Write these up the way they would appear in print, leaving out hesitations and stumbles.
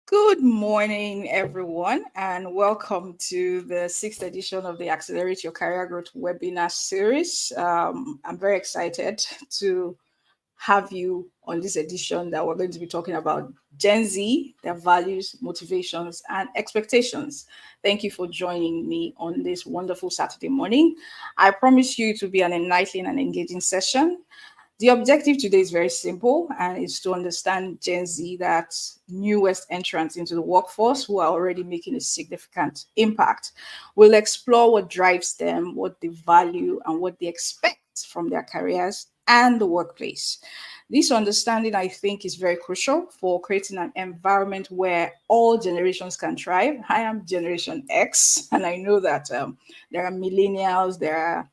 Good morning, everyone, and welcome to the sixth edition of the Accelerate Your Career Growth webinar series. I'm very excited to have you on this edition that we're going to be talking about Gen Z, their values, motivations, and expectations. Thank you for joining me on this wonderful Saturday morning. I promise you to be an enlightening and engaging session. The objective today is very simple, and it's to understand Gen Z, that newest entrants into the workforce who are already making a significant impact. We'll explore what drives them, what they value, and what they expect from their careers and the workplace. This understanding, I think, is very crucial for creating an environment where all generations can thrive. I am Generation X, and I know that there are millennials, there are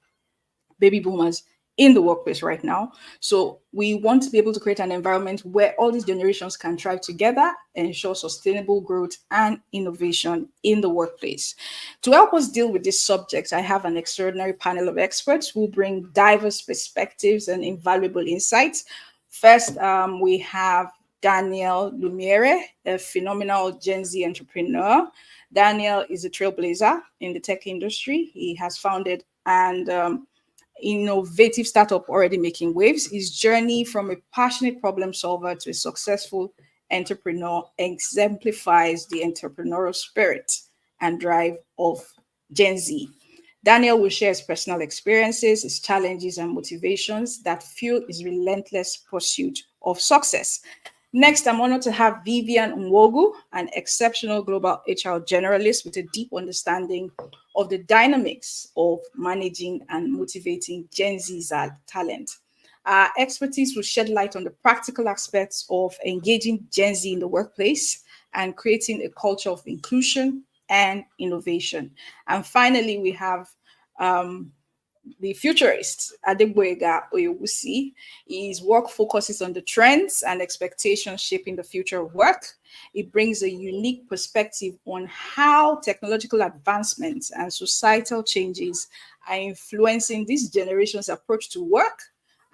baby boomers in the workplace right now. So we want to be able to create an environment where all these generations can thrive together, ensure sustainable growth and innovation in the workplace. To help us deal with this subject, I have an extraordinary panel of experts who bring diverse perspectives and invaluable insights. First, we have Daniel Lumiere, a phenomenal Gen Z entrepreneur. Daniel is a trailblazer in the tech industry. He has founded and innovative startup already making waves. His journey from a passionate problem solver to a successful entrepreneur exemplifies the entrepreneurial spirit and drive of Gen Z. Daniel will share his personal experiences, his challenges, and motivations that fuel his relentless pursuit of success. Next, I'm honored to have Vivian Nwogu, an exceptional global HR generalist with a deep understanding of the dynamics of managing and motivating Gen Z's talent. Our expertise will shed light on the practical aspects of engaging Gen Z in the workplace and creating a culture of inclusion and innovation. And finally, we have um, the futurist Adegboyega Oyewusi. His work focuses on the trends and expectations shaping the future of work. It brings a unique perspective on how technological advancements and societal changes are influencing this generation's approach to work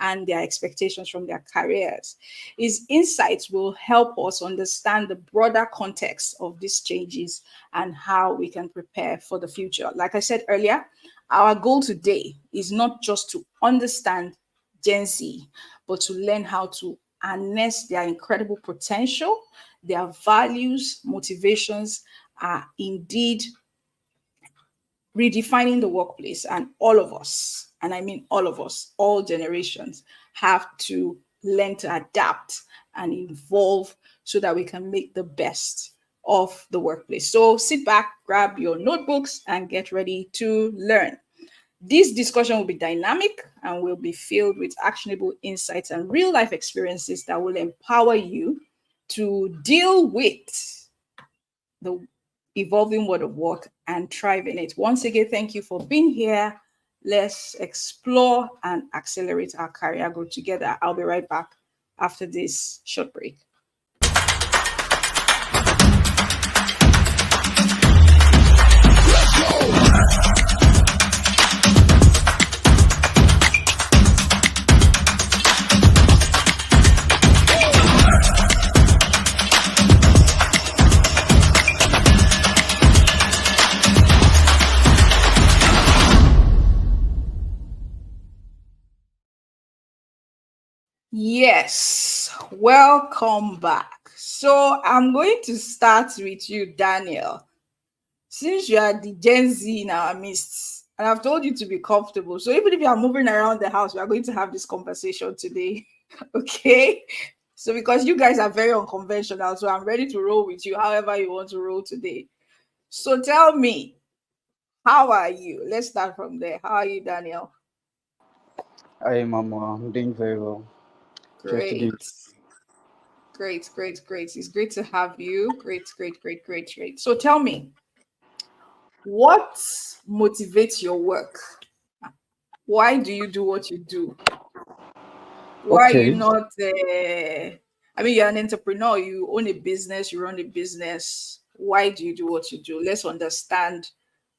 and their expectations from their careers. His insights will help us understand the broader context of these changes and how we can prepare for the future. Like I said earlier, our goal today is not just to understand Gen Z, but to learn how to harness their incredible potential, their values, motivations are indeed redefining the workplace. And all of us, and I mean all of us, all generations, have to learn to adapt and evolve so that we can make the best of the workplace. So sit back, grab your notebooks, and get ready to learn. This discussion will be dynamic and will be filled with actionable insights and real life experiences that will empower you to deal with the evolving world of work and thrive in it. Once again, thank you for being here. Let's explore and accelerate our career growth together. I'll be right back after this short break. Yes, welcome back. So I'm going to start with you, Daniel. Since you are the Gen Z in our midst, and I've told you to be comfortable. So even if you are moving around the house, we are going to have this conversation today. Okay. So because you guys are very unconventional, so I'm ready to roll with you however you want to roll today. So tell me, how are you? Let's start from there. How are you, Daniel? Hi, Mama. I'm doing very well. Just today. Great. Great, great, great. It's great to have you. Great, great, great, great, great. So tell me, what motivates your work? Why do you do what you do? Why are you Okay. not? I mean, you're an entrepreneur. You own a business. You run a business. Why do you do what you do? Let's understand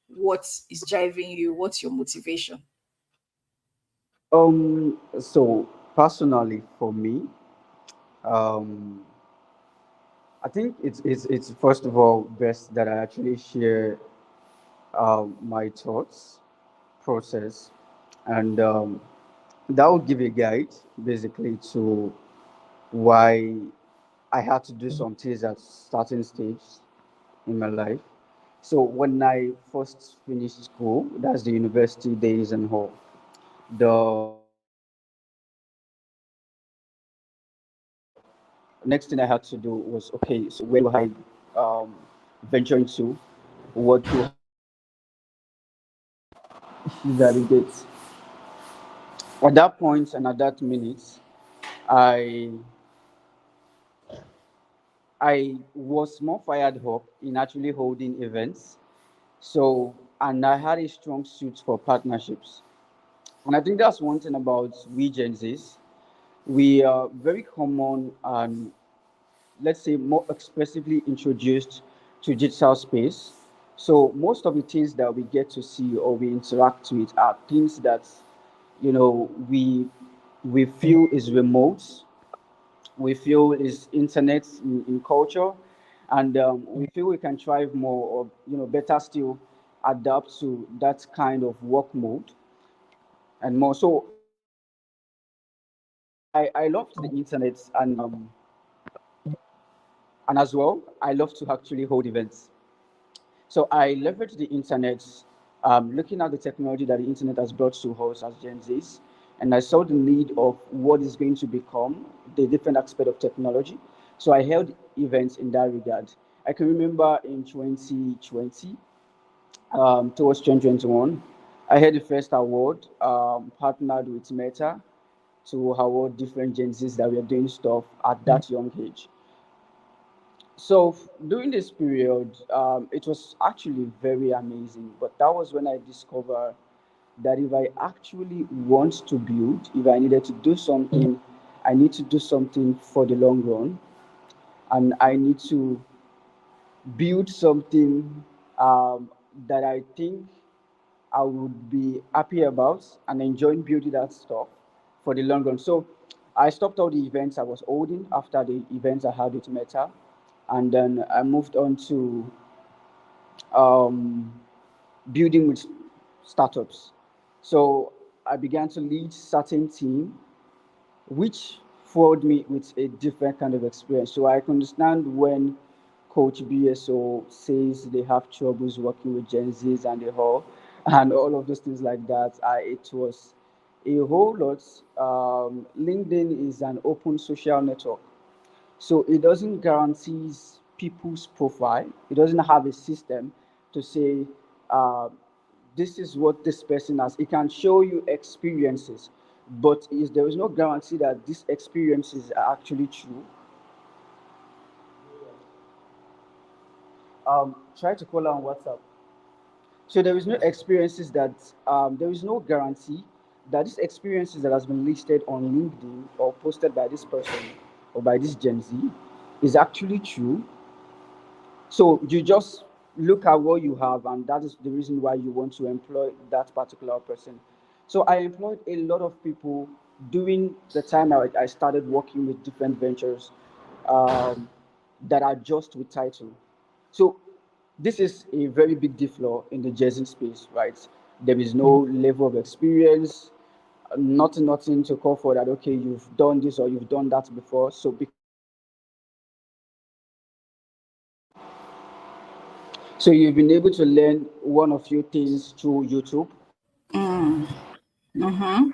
what is driving you. What's your motivation? So personally for me, um, I think it's first of all best that I actually share my thoughts process, and that will give a guide basically to why I had to do some things at certain stage in my life. So when I first finished school, that's the university days and all. The next thing I had to do was okay. So where do I venture into? What do that it gets? At that point and at that minute, I I was more fired up in actually holding events. So and I had a strong suit for partnerships. And I think that's one thing about we Gen Zs. We are very common and let's say more expressively introduced to digital space. So most of the things that we get to see or we interact with are things that we feel is remote, we feel is internet in culture, and we feel we can thrive more or better still adapt to that kind of work mode and more. So I love the internet and as well I love to actually hold events. So I leverage the internet, looking at the technology that the internet has brought to us as Gen Zs, and I saw the need of what is going to become the different aspect of technology. So I held events in that regard. I can remember in 2020, towards 2021, I had the first award, partnered with Meta to award different Gen Zs that were doing stuff at that young age. So during this period, it was actually very amazing. But that was when I discovered that if I actually want to build, if I needed to do something, I need to do something for the long run, and I need to build something that I think I would be happy about and enjoying building that stuff for the long run. So I stopped all the events I was holding after the events I had with Meta, and then I moved on to um, building with startups. So I began to lead certain team, which forwarded me with a different kind of experience. So I can understand when Coach BSO says they have troubles working with Gen Zs and and all of those things like that. It was a whole lot. LinkedIn is an open social network, so it doesn't guarantee people's profile. It doesn't have a system to say uh, this is what this person has. It can show you experiences, but there is no guarantee that these experiences are actually true. Try to call her on WhatsApp. So there is no experiences that there is no guarantee that these experiences that has been listed on LinkedIn or posted by this person or by this Gen Z is actually true. So you just look at what you have, and that is the reason why you want to employ that particular person. So I employed a lot of people during the time I started working with different ventures um, that are just with title. So this is a very big differ in the Jersey space, right? There is no level of experience, nothing to call for that. Okay, you've done this or you've done that before. So you've been able to learn one or few things through YouTube. Mm. Mm-hmm.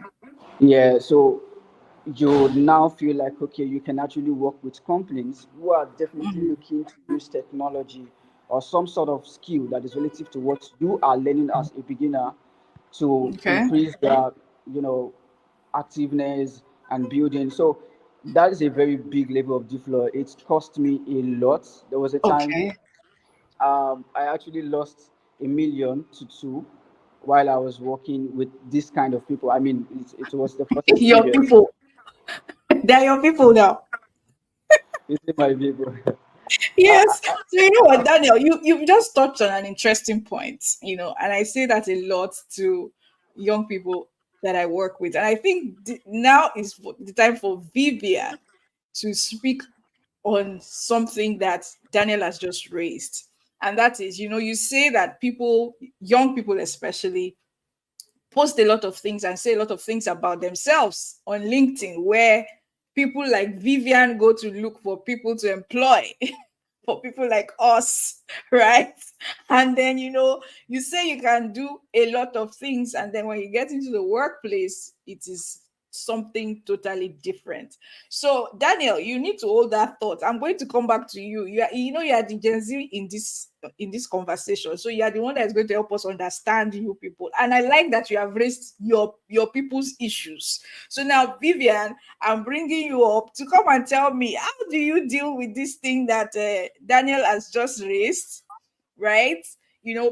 Yeah, so you now feel like okay, you can actually work with companies who are definitely Mm. looking to use technology or some sort of skill that is relative to what you are learning as a beginner to Okay. increase their, you know, activeness and building. So that is a very big level of differ. It cost me a lot. There was a time Okay. I actually lost 1 million to two while I was working with this kind of people. I mean, it was the first Your experience. people. They're your people now. It's my people. Yes. So you know what, Daniel, you've just touched on an interesting point, and I say that a lot to young people that I work with. And I think now is the time for Vivian to speak on something that Daniel has just raised. And that is, you say that people, young people especially, post a lot of things and say a lot of things about themselves on LinkedIn, where people like Vivian go to look for people to employ for people like us, right? And then, you say you can do a lot of things, and then when you get into the workplace, it is something totally different. So, Daniel, you need to hold that thought. I'm going to come back to you. You are the Gen Z in this conversation. So you are the one that is going to help us understand you people. And I like that you have raised your people's issues. So now, Vivian, I'm bringing you up to come and tell me, how do you deal with this thing that Daniel has just raised, right?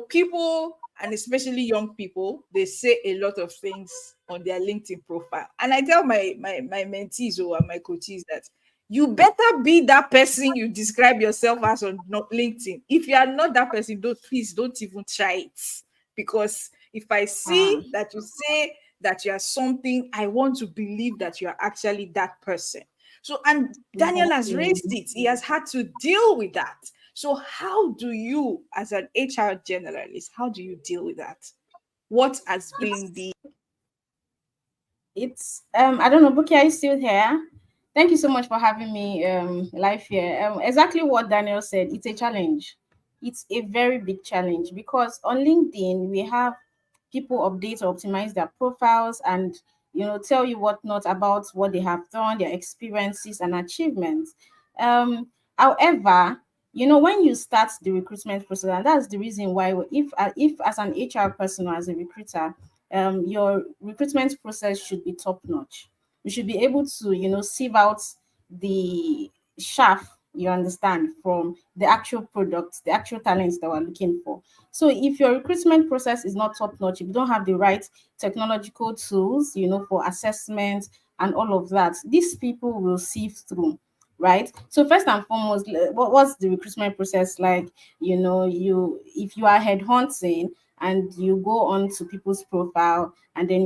People, and especially young people, they say a lot of things on their LinkedIn profile. And I tell my mentees or my coaches that you better be that person you describe yourself as on not LinkedIn. If you are not that person, don't even try it. Because if I Ah, see that you say that you are something, I want to believe that you are actually that person. So, and Daniel has exactly. raised it. He has had to deal with that. So, how do you, as an HR generalist, how do you deal with that? What has been It's the I don't know, Buki, are you still here? Thank you so much for having me live here. Exactly what Daniel said, it's a challenge. It's a very big challenge because on LinkedIn we have people update or optimize their profiles and tell you what not about what they have done, their experiences and achievements. However, when you start the recruitment process, and that's the reason why if as an HR person or as a recruiter, your recruitment process should be top notch. You should be able to sieve out the chaff, you understand, from the actual products, the actual talents that we're looking for. So if your recruitment process is not top notch, if you don't have the right technological tools, for assessment and all of that, these people will sieve through. Right. So first and foremost, what's the recruitment process like? You if you are headhunting and you go on to people's profile and then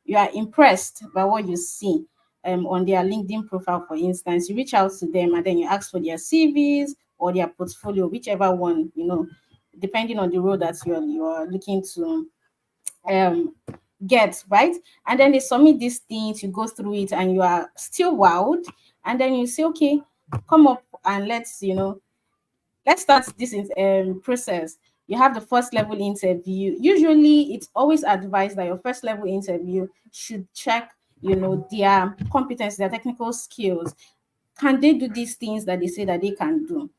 you are impressed by what you see on their LinkedIn profile, for instance, you reach out to them and then you ask for their CVs or their portfolio, whichever one, depending on the role that you're looking to um get, right? And then they submit these things, you go through it and you are still wowed, and then you say, okay, come up and let's start this process. You have the first level interview. Usually it's always advised that your first level interview should check their competence, their technical skills. Can they do these things that they say that they can do?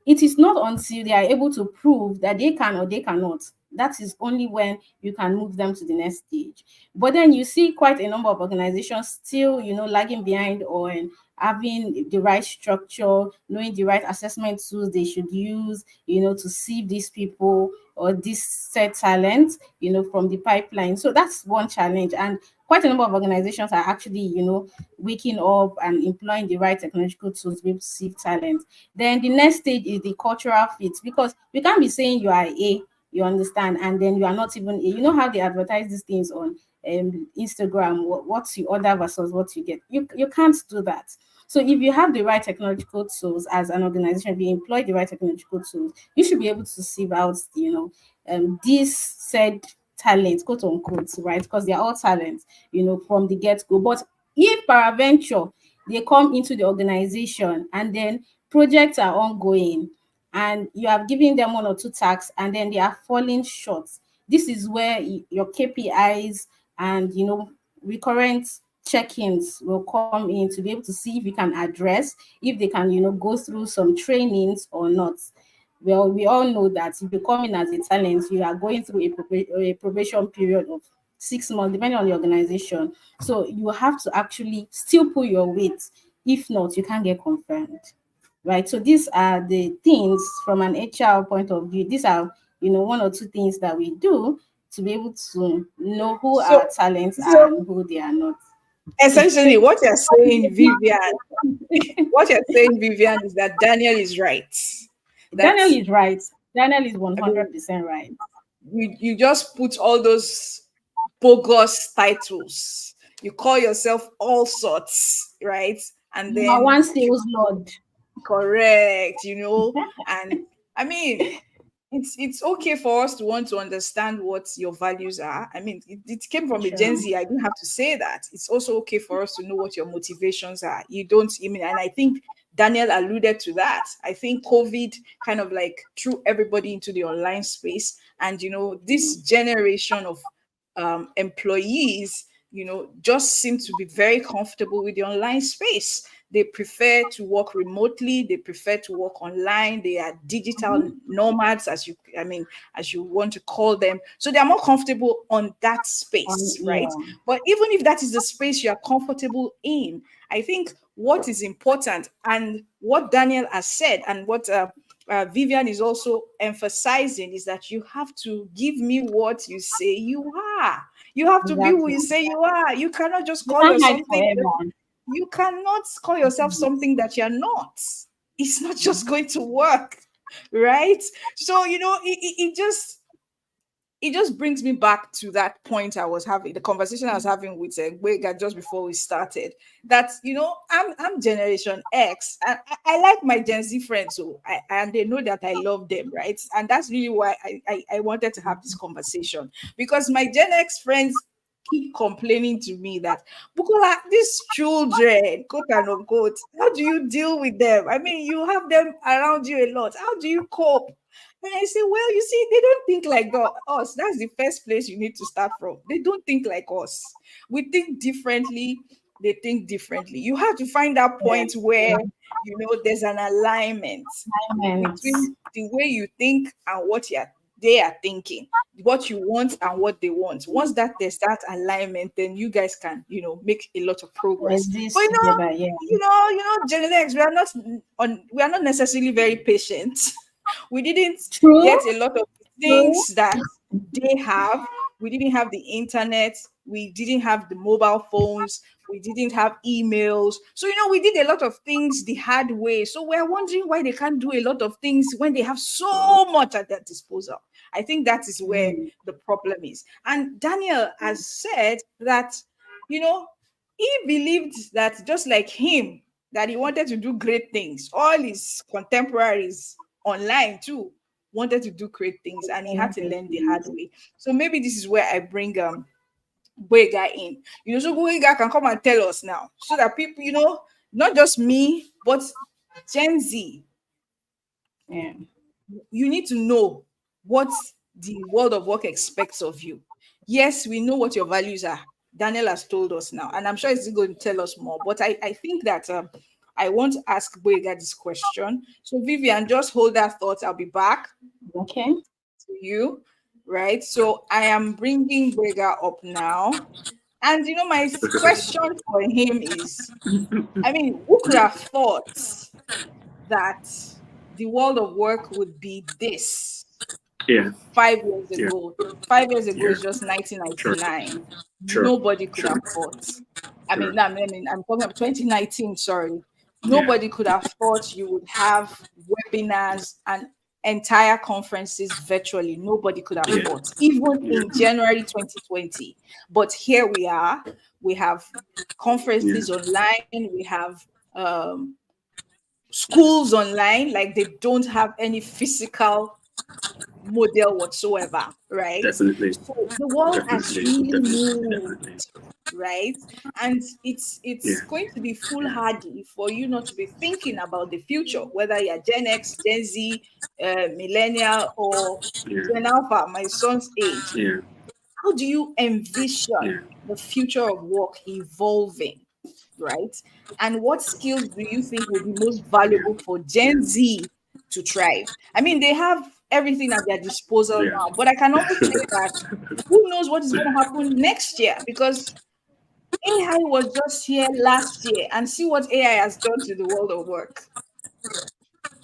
It is not until they are able to prove that they can or they cannot, that is only when you can move them to the next stage. But then you see quite a number of organizations still lagging behind on having the right structure, knowing the right assessment tools they should use, to see these people or this set talent, from the pipeline. So that's one challenge. And quite a number of organizations are actually, waking up and employing the right technological tools to be able to see talent. Then the next stage is the cultural fit, because you can't be saying you are A, you understand, and then you are not even A. You know how they advertise these things on Instagram, what you order versus what you get. You can't do that. So if you have the right technological tools as an organization, if you employ the right technological tools, you should be able to sieve out, this said talent, quote unquote, right? Because they are all talents, from the get-go. But if paraventure they come into the organization and then projects are ongoing and you have given them one or two tasks and then they are falling short, this is where your KPIs and recurrent check-ins will come in to be able to see if you can address, if they can go through some trainings or not. Well, we all know that if you come in as a talent, you are going through a probation period of 6 months, depending on the organization. So you have to actually still pull your weight. If not, you can't get confirmed. Right. So these are the things from an HR point of view. These are, one or two things that we do to be able to know who so are talents so and who they are not. essentially what you're saying, Vivian, what you're saying, Vivian, is that Daniel is right. That Daniel is right. Daniel is I mean, 100% right. you just put all those bogus titles. You call yourself all sorts, right? and Number then one sales lord. correct, and I mean, it's okay for us to want to understand what your values are. I mean, it came from a Gen Sure. Z. I didn't have to say that. It's also okay for us to know what your motivations are. You don't, I mean, and I think Daniel alluded to that. I think COVID kind of like threw everybody into the online space, and this generation of employees, just seem to be very comfortable with the online space. They prefer to work remotely. They prefer to work online. They are digital nomads, as you want to call them. So they are more comfortable on that space, right? Yeah. But even if that is the space you are comfortable in, I think what is important and what Daniel has said and what Vivian is also emphasizing is that you have to give me what you say you are. You have to be who Exactly. you say you are. You cannot just You call can't yourself hide something. forever. You cannot call yourself something that you're not. It's not just going to work, right? So it just brings me back to that point I was having, the conversation I was having with Gwega just before we started. That I'm Generation X, and I like my Gen Z friends, so and they know that I love them, right? And that's really why I wanted to have this conversation, because my Gen X friends keep complaining to me that, Bukola, these children, quote and unquote, how do you deal with them? I mean, you have them around you a lot. How do you cope? And I say, well, you see, they don't think like us. That's the first place you need to start from. They don't think like us. We think differently. They think differently. You have to find that Yeah. point where, there's an alignment Assignments. between the way you think and what they are thinking, what you want and what they want. Once that there's that alignment, then you guys can, make a lot of progress. But Exist together. Yeah. Gen X, we are not necessarily very patient. We didn't True. get a lot of True. things that they have. We didn't have the internet. We didn't have the mobile phones. We didn't have emails. So, we did a lot of things the hard way. So we're wondering why they can't do a lot of things when they have so much at their disposal. I think that is where Mm. the problem is. And Daniel has said that, he believed that just like him, that he wanted to do great things. All his contemporaries online too wanted to do great things, and he had to learn the hard way. So maybe this is where I bring Boyega in. So Boyega can come and tell us now, so that people, not just me, but Gen Z, Yeah. you need to know what the world of work expects of you. Yes, we know what your values are. Daniel has told us now, and I'm sure he's going to tell us more. But I think that I want to ask Boyega this question. So, Vivian, just hold that thought. I'll be back Okay. to you, right? So, I am bringing Boyega up now. And, my question for him is, I mean, who could have thought that the world of work would be this Yeah, 5 years yeah, ago? 5 years ago yeah. is just Sure, 1999. sure, Nobody could sure, have thought. sure. I'm talking about 2019, sorry. Yeah, Nobody could have thought you would have webinars and entire conferences virtually. Nobody could have yeah, thought, even yeah, in January 2020. But here we are. We have yeah, conferences online. We have schools online, like they don't have any physical model whatsoever, right? definitely, So the world has definitely, really definitely, definitely. moved, right? And it's Yeah, going to be yeah, foolhardy for you not to be thinking about the future, whether you're Gen X, Gen Z, millennial, or yeah, Gen Alpha, my son's age. yeah, How do you envision yeah, the future of work evolving, right? And what skills do you think will be most yeah, valuable for yeah, Gen Z to thrive? I mean, they have everything at their disposal yeah. now, but I can almost say that who knows what is going to happen next year, because AI was just here last year, and see what AI has done to the world of work.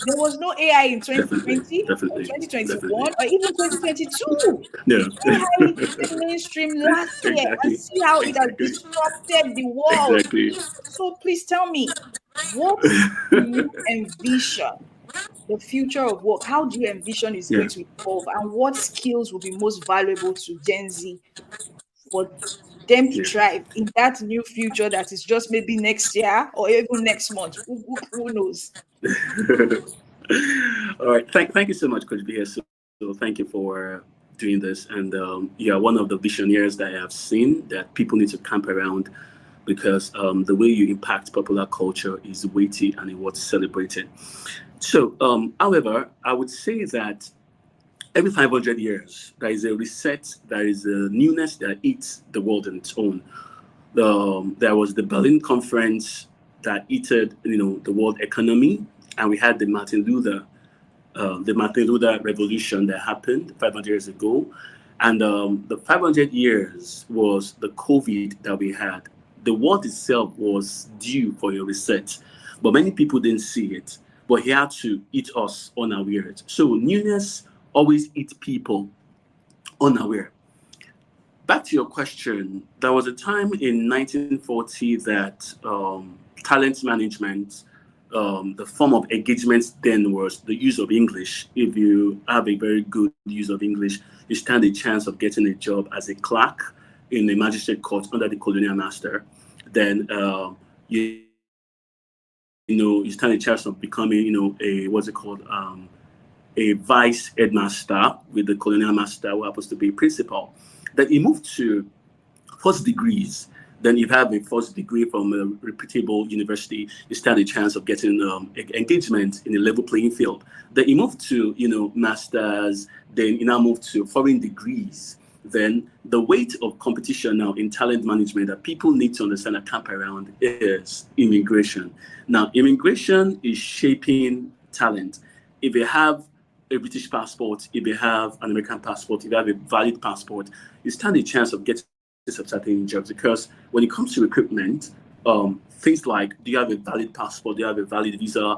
There was no AI in Definitely, 2020 or definitely, definitely. 2021 or even 2022. Yeah, AI became mainstream last year, and exactly, see how it has exactly, disrupted the world. exactly. So please tell me, what do you envision the future of work? How do you envision it's Yeah, going to evolve, and what skills will be most valuable to Gen Z for them Yeah. thrive in that new future that is just maybe next year or even next month. Who knows? All right. Thank you so much, Coach B. So thank you for doing this. And you are one of the visionaries that I have seen that people need to camp around because the way you impact popular culture is weighty and it was celebrated. So, however, I would say that every 500 years, there is a reset, there is a newness that eats the world on its own. There was the Berlin Conference that eated, the world economy, and we had the Martin Luther Revolution that happened 500 years ago. And the 500 years was the COVID that we had. The world itself was due for a reset, but many people didn't see it. But he had to eat us unawares. So newness always eats people unaware. Back to your question, there was a time in 1940 that talent management, the form of engagement then was the use of English. If you have a very good use of English, you stand a chance of getting a job as a clerk in a magistrate court under the colonial master. Then, you stand a chance of becoming, a vice headmaster with the colonial master who happens to be a principal. Then he moved to first degrees. Then if you have a first degree from a reputable university, you stand a chance of getting engagement in a level playing field. Then you move to, masters, then you now move to foreign degrees. Then the weight of competition now in talent management that people need to understand and camp around is immigration. Now, immigration is shaping talent. If you have a British passport, if you have an American passport, if you have a valid passport, you stand a chance of getting some certain jobs because when it comes to recruitment, things like do you have a valid passport, do you have a valid visa,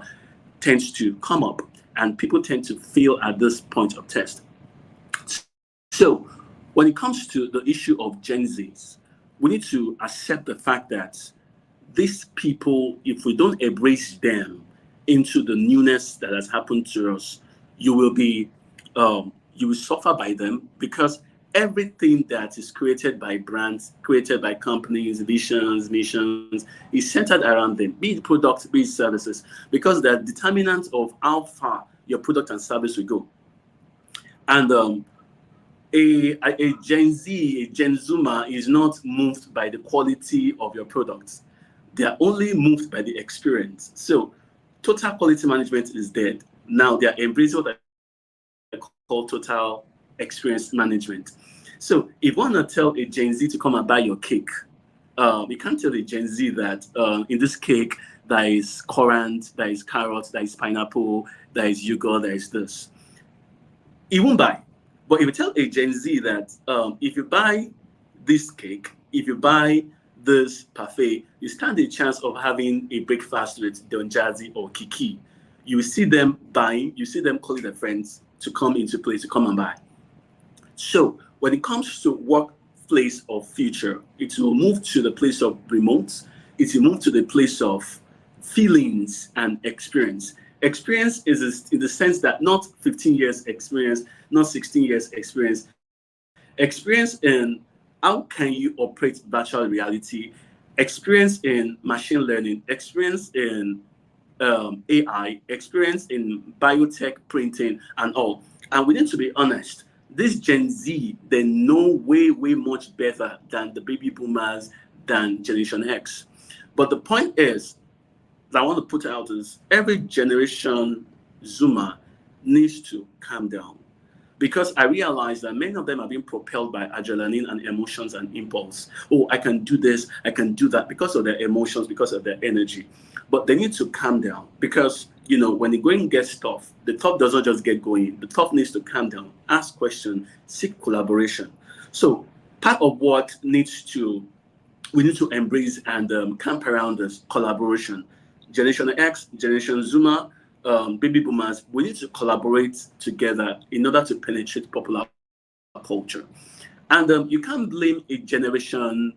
tends to come up, and people tend to fail at this point of test. So when it comes to the issue of Gen Zs, we need to accept the fact that these people, if we don't embrace them into the newness that has happened to us, you will be you will suffer by them because everything that is created by brands, created by companies, visions, missions, is centered around them, be it products, be it services, because they're determinants of how far your product and service will go. And a Gen Z, a Gen Zoomer is not moved by the quality of your products. They are only moved by the experience. So total quality management is dead. Now they are embracing what I call total experience management. So if you want to tell a Gen Z to come and buy your cake, you can't tell a Gen Z that in this cake there is currant, there is carrot, there is pineapple, there is yogurt, there is this. He won't buy. But if you tell a Gen Z that if you buy this cake, if you buy this parfait, you stand a chance of having a breakfast with Don Jazzy or Kiki. You will see them buying, you see them calling their friends to come into play, to come and buy. So when it comes to workplace of future, it will move to the place of remote. It will move to the place of feelings and experience. Experience is in the sense that not 15 years experience, not 16 years experience. Experience in how can you operate virtual reality, experience in machine learning, experience in AI, experience in biotech printing, and all. And we need to be honest. This Gen Z, they know way, way much better than the baby boomers, than Generation X. But the point is, that I want to put out is every generation Zoomer needs to calm down because I realize that many of them are being propelled by adrenaline and emotions and impulse. Oh, I can do this, I can do that because of their emotions, because of their energy. But they need to calm down because when the going gets tough, the tough doesn't just get going. The tough needs to calm down, ask questions, seek collaboration. So part of what needs to we need to embrace and camp around this collaboration. Generation X, Generation Zoomer, baby boomers, we need to collaborate together in order to penetrate popular culture. And you can't blame a Generation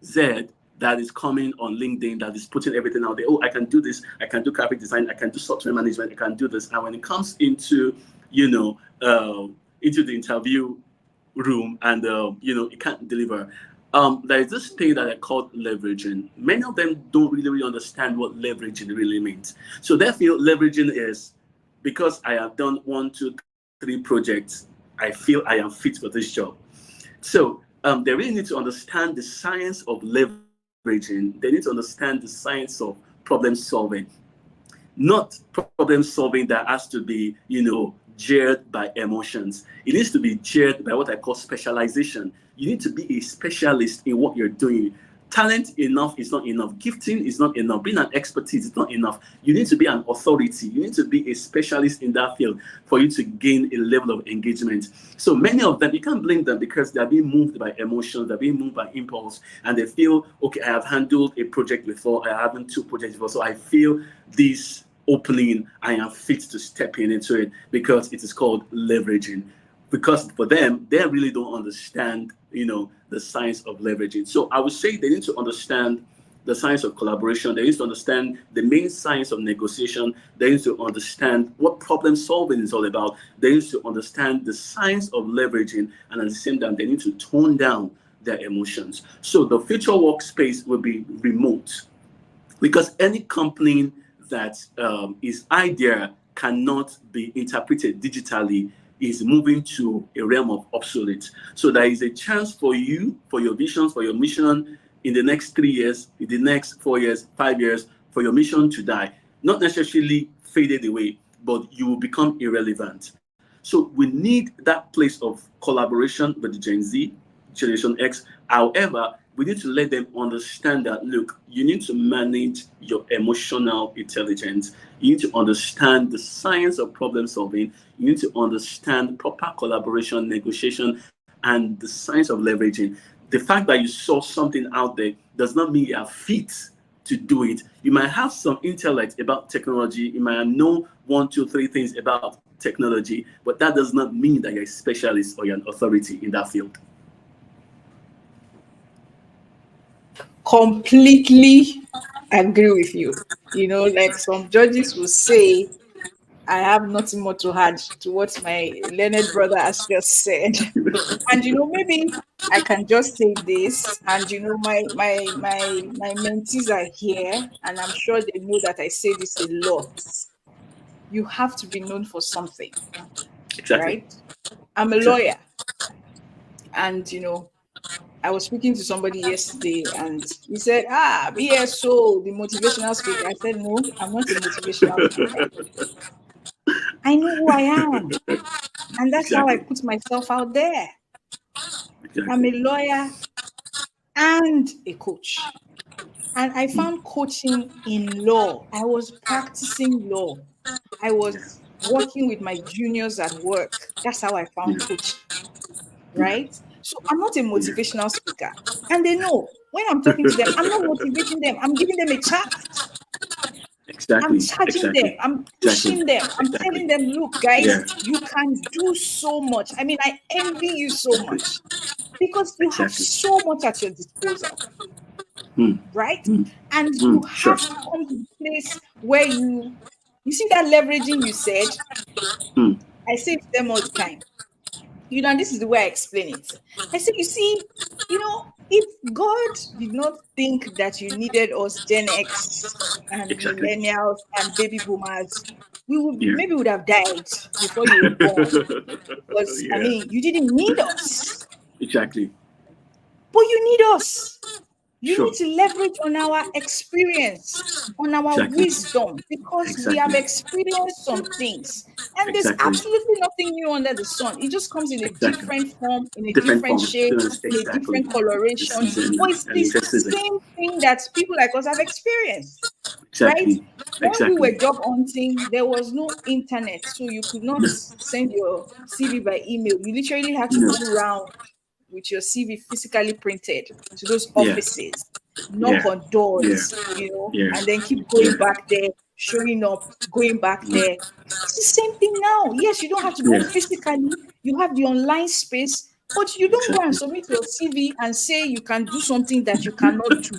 Z that is coming on LinkedIn, that is putting everything out there. Oh, I can do this. I can do graphic design. I can do software management. I can do this. And when it comes into the interview room and it can't deliver, there is this thing that I call leveraging. Many of them don't really understand what leveraging really means. So they feel leveraging is because I have done 1, 2, 3 projects, I feel I am fit for this job. So they really need to understand the science of leveraging. They need to understand the science of problem solving, not problem solving that has to be, geared by emotions. It needs to be geared by what I call specialization. You need to be a specialist in what you're doing. Talent enough is not enough. Gifting is not enough. Being an expertise is not enough. You need to be an authority. You need to be a specialist in that field for you to gain a level of engagement. So many of them, you can't blame them because they're being moved by emotions, they're being moved by impulse, and they feel, okay, I have handled a project before, I haven't 2 projects before, so I feel this opening, I am fit to step into it because it is called leveraging. Because for them, they really don't understand, the science of leveraging. So I would say they need to understand the science of collaboration. They need to understand the main science of negotiation. They need to understand what problem solving is all about. They need to understand the science of leveraging, and at the same time, they need to tone down their emotions. So the future workspace will be remote, because any company that is idea cannot be interpreted digitally is moving to a realm of obsolete. So there is a chance for you, for your visions, for your mission in the next 3 years, in the next 4 years, 5 years, for your mission to die. Not necessarily faded away, but you will become irrelevant. So we need that place of collaboration with the Gen Z, Generation X. However, we need to let them understand that, look, you need to manage your emotional intelligence. You need to understand the science of problem solving. You need to understand proper collaboration, negotiation, and the science of leveraging. The fact that you saw something out there does not mean you are fit to do it. You might have some intellect about technology. You might know 1, 2, 3 things about technology, but that does not mean that you're a specialist or you're an authority in that field. Completely agree with you. Like some judges will say, I have nothing more to add to what my learned brother has just said. And maybe I can just say this, and my mentees are here, and I'm sure they know that I say this a lot. You have to be known for something, Exactly. right? I'm a Exactly. lawyer, and I was speaking to somebody yesterday, and he said, BSO, the motivational speaker. I said, no, I'm not a motivational speaker. I know who I am, and that's how I Exactly. put myself out there. I'm Exactly. a lawyer and a coach. And I found coaching in law. I was practicing law. I was working with my juniors at work. That's how I found Yeah. coaching, Yeah. right? So I'm not a Yeah. motivational speaker. And they know when I'm talking to them, I'm not motivating them. I'm giving them a charge. I'm Exactly. charging them. Exactly. I'm Exactly. pushing them. I'm Exactly. telling them, look, Yeah. guys, you can do so much. I mean, I envy you so much because you have Exactly. so much at your disposal, Mm. right? Mm. And you Mm. Sure. have to come to the place where you see that leveraging you said. Mm. I say it to them all the time. And this is the way I explain it. I say, you see, if God did not think that you needed us Gen X and Exactly. millennials and baby boomers, we would Yeah. maybe would have died before you were born. Because I Yeah. mean, you didn't need us, Exactly. but you need us. You need Sure. to leverage on our experience, on our Exactly. wisdom, because we have Exactly. experienced some things. And there's Exactly. absolutely nothing new under the sun. It just comes in a Exactly. different form, in a Different different forms. shape, in a Exactly. different The coloration. season But it's and the the season. same thing that people like us have experienced, right? Exactly. When we were Exactly. job hunting, there was no internet, so you could not No. send your CV by email. You literally had to No. go round with your CV physically printed to those Yeah. offices, knock Yeah. on Yeah. doors, Yeah. and then keep Yeah. going back there, showing up, going back there. It's the same thing now. Yes, you don't have to go Yeah. physically, you have the online space, but you don't go and Exactly. submit your CV and say you can do something that you cannot do.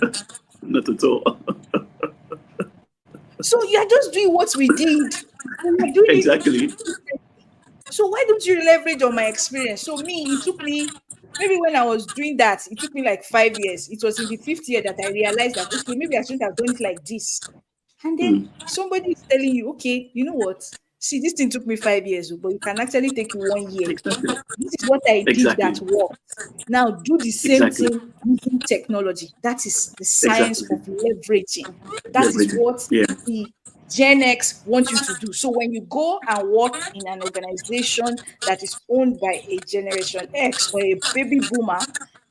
Not at all. So you're just doing what we did, and you're doing it Exactly. differently. So why don't you leverage on my experience? So me, it took me maybe when I was doing that, it took me like 5 years. It was in the fifth year that I realized that, okay, maybe I shouldn't have done it like this. And then somebody is telling you, okay, you know what? See, this thing took me 5 years, but it can actually take you 1 year. Exactly. This is what I did that Exactly. worked. Now do the same Exactly. thing using technology. That is the science Exactly. of leveraging. That is Leveraging. what Yeah. the Gen X wants you to do. So when you go and work in an organization that is owned by a Generation X or a baby boomer,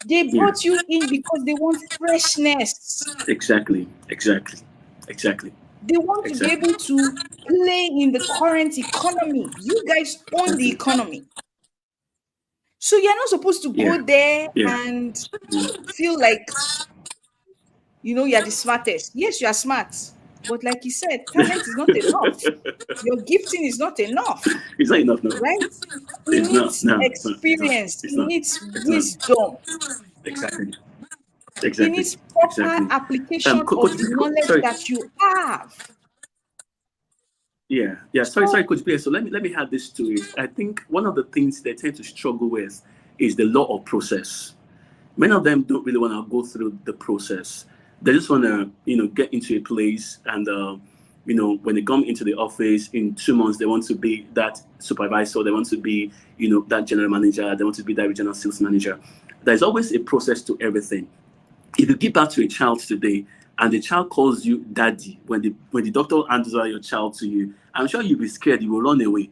they Yeah. brought you in because they want freshness. Exactly. Exactly. Exactly. They want to be Exactly. able to play in the current economy. You guys own the Exactly. economy. So you're not supposed to Yeah. go there Yeah. and feel like, you're the smartest. Yes, you are smart. But like you said, talent is not enough. Your gifting is not enough, It's not enough now. right? It It's not. needs No. It's not. It's not. experience. It's It not. needs It's not. wisdom. Exactly. It Exactly. needs proper Exactly. application Coach of the knowledge sorry. that you have. Yeah, yeah. Sorry, So Coach B. So let me add this to it. I think one of the things they tend to struggle with is the law of process. Many of them don't really want to go through the process. They just want to, get into a place and, when they come into the office in 2 months, they want to be that supervisor. They want to be, that general manager. They want to be that regional sales manager. There's always a process to everything. If you give birth to a child today and the child calls you daddy, when the doctor hands over your child to you, I'm sure you'll be scared, you will run away.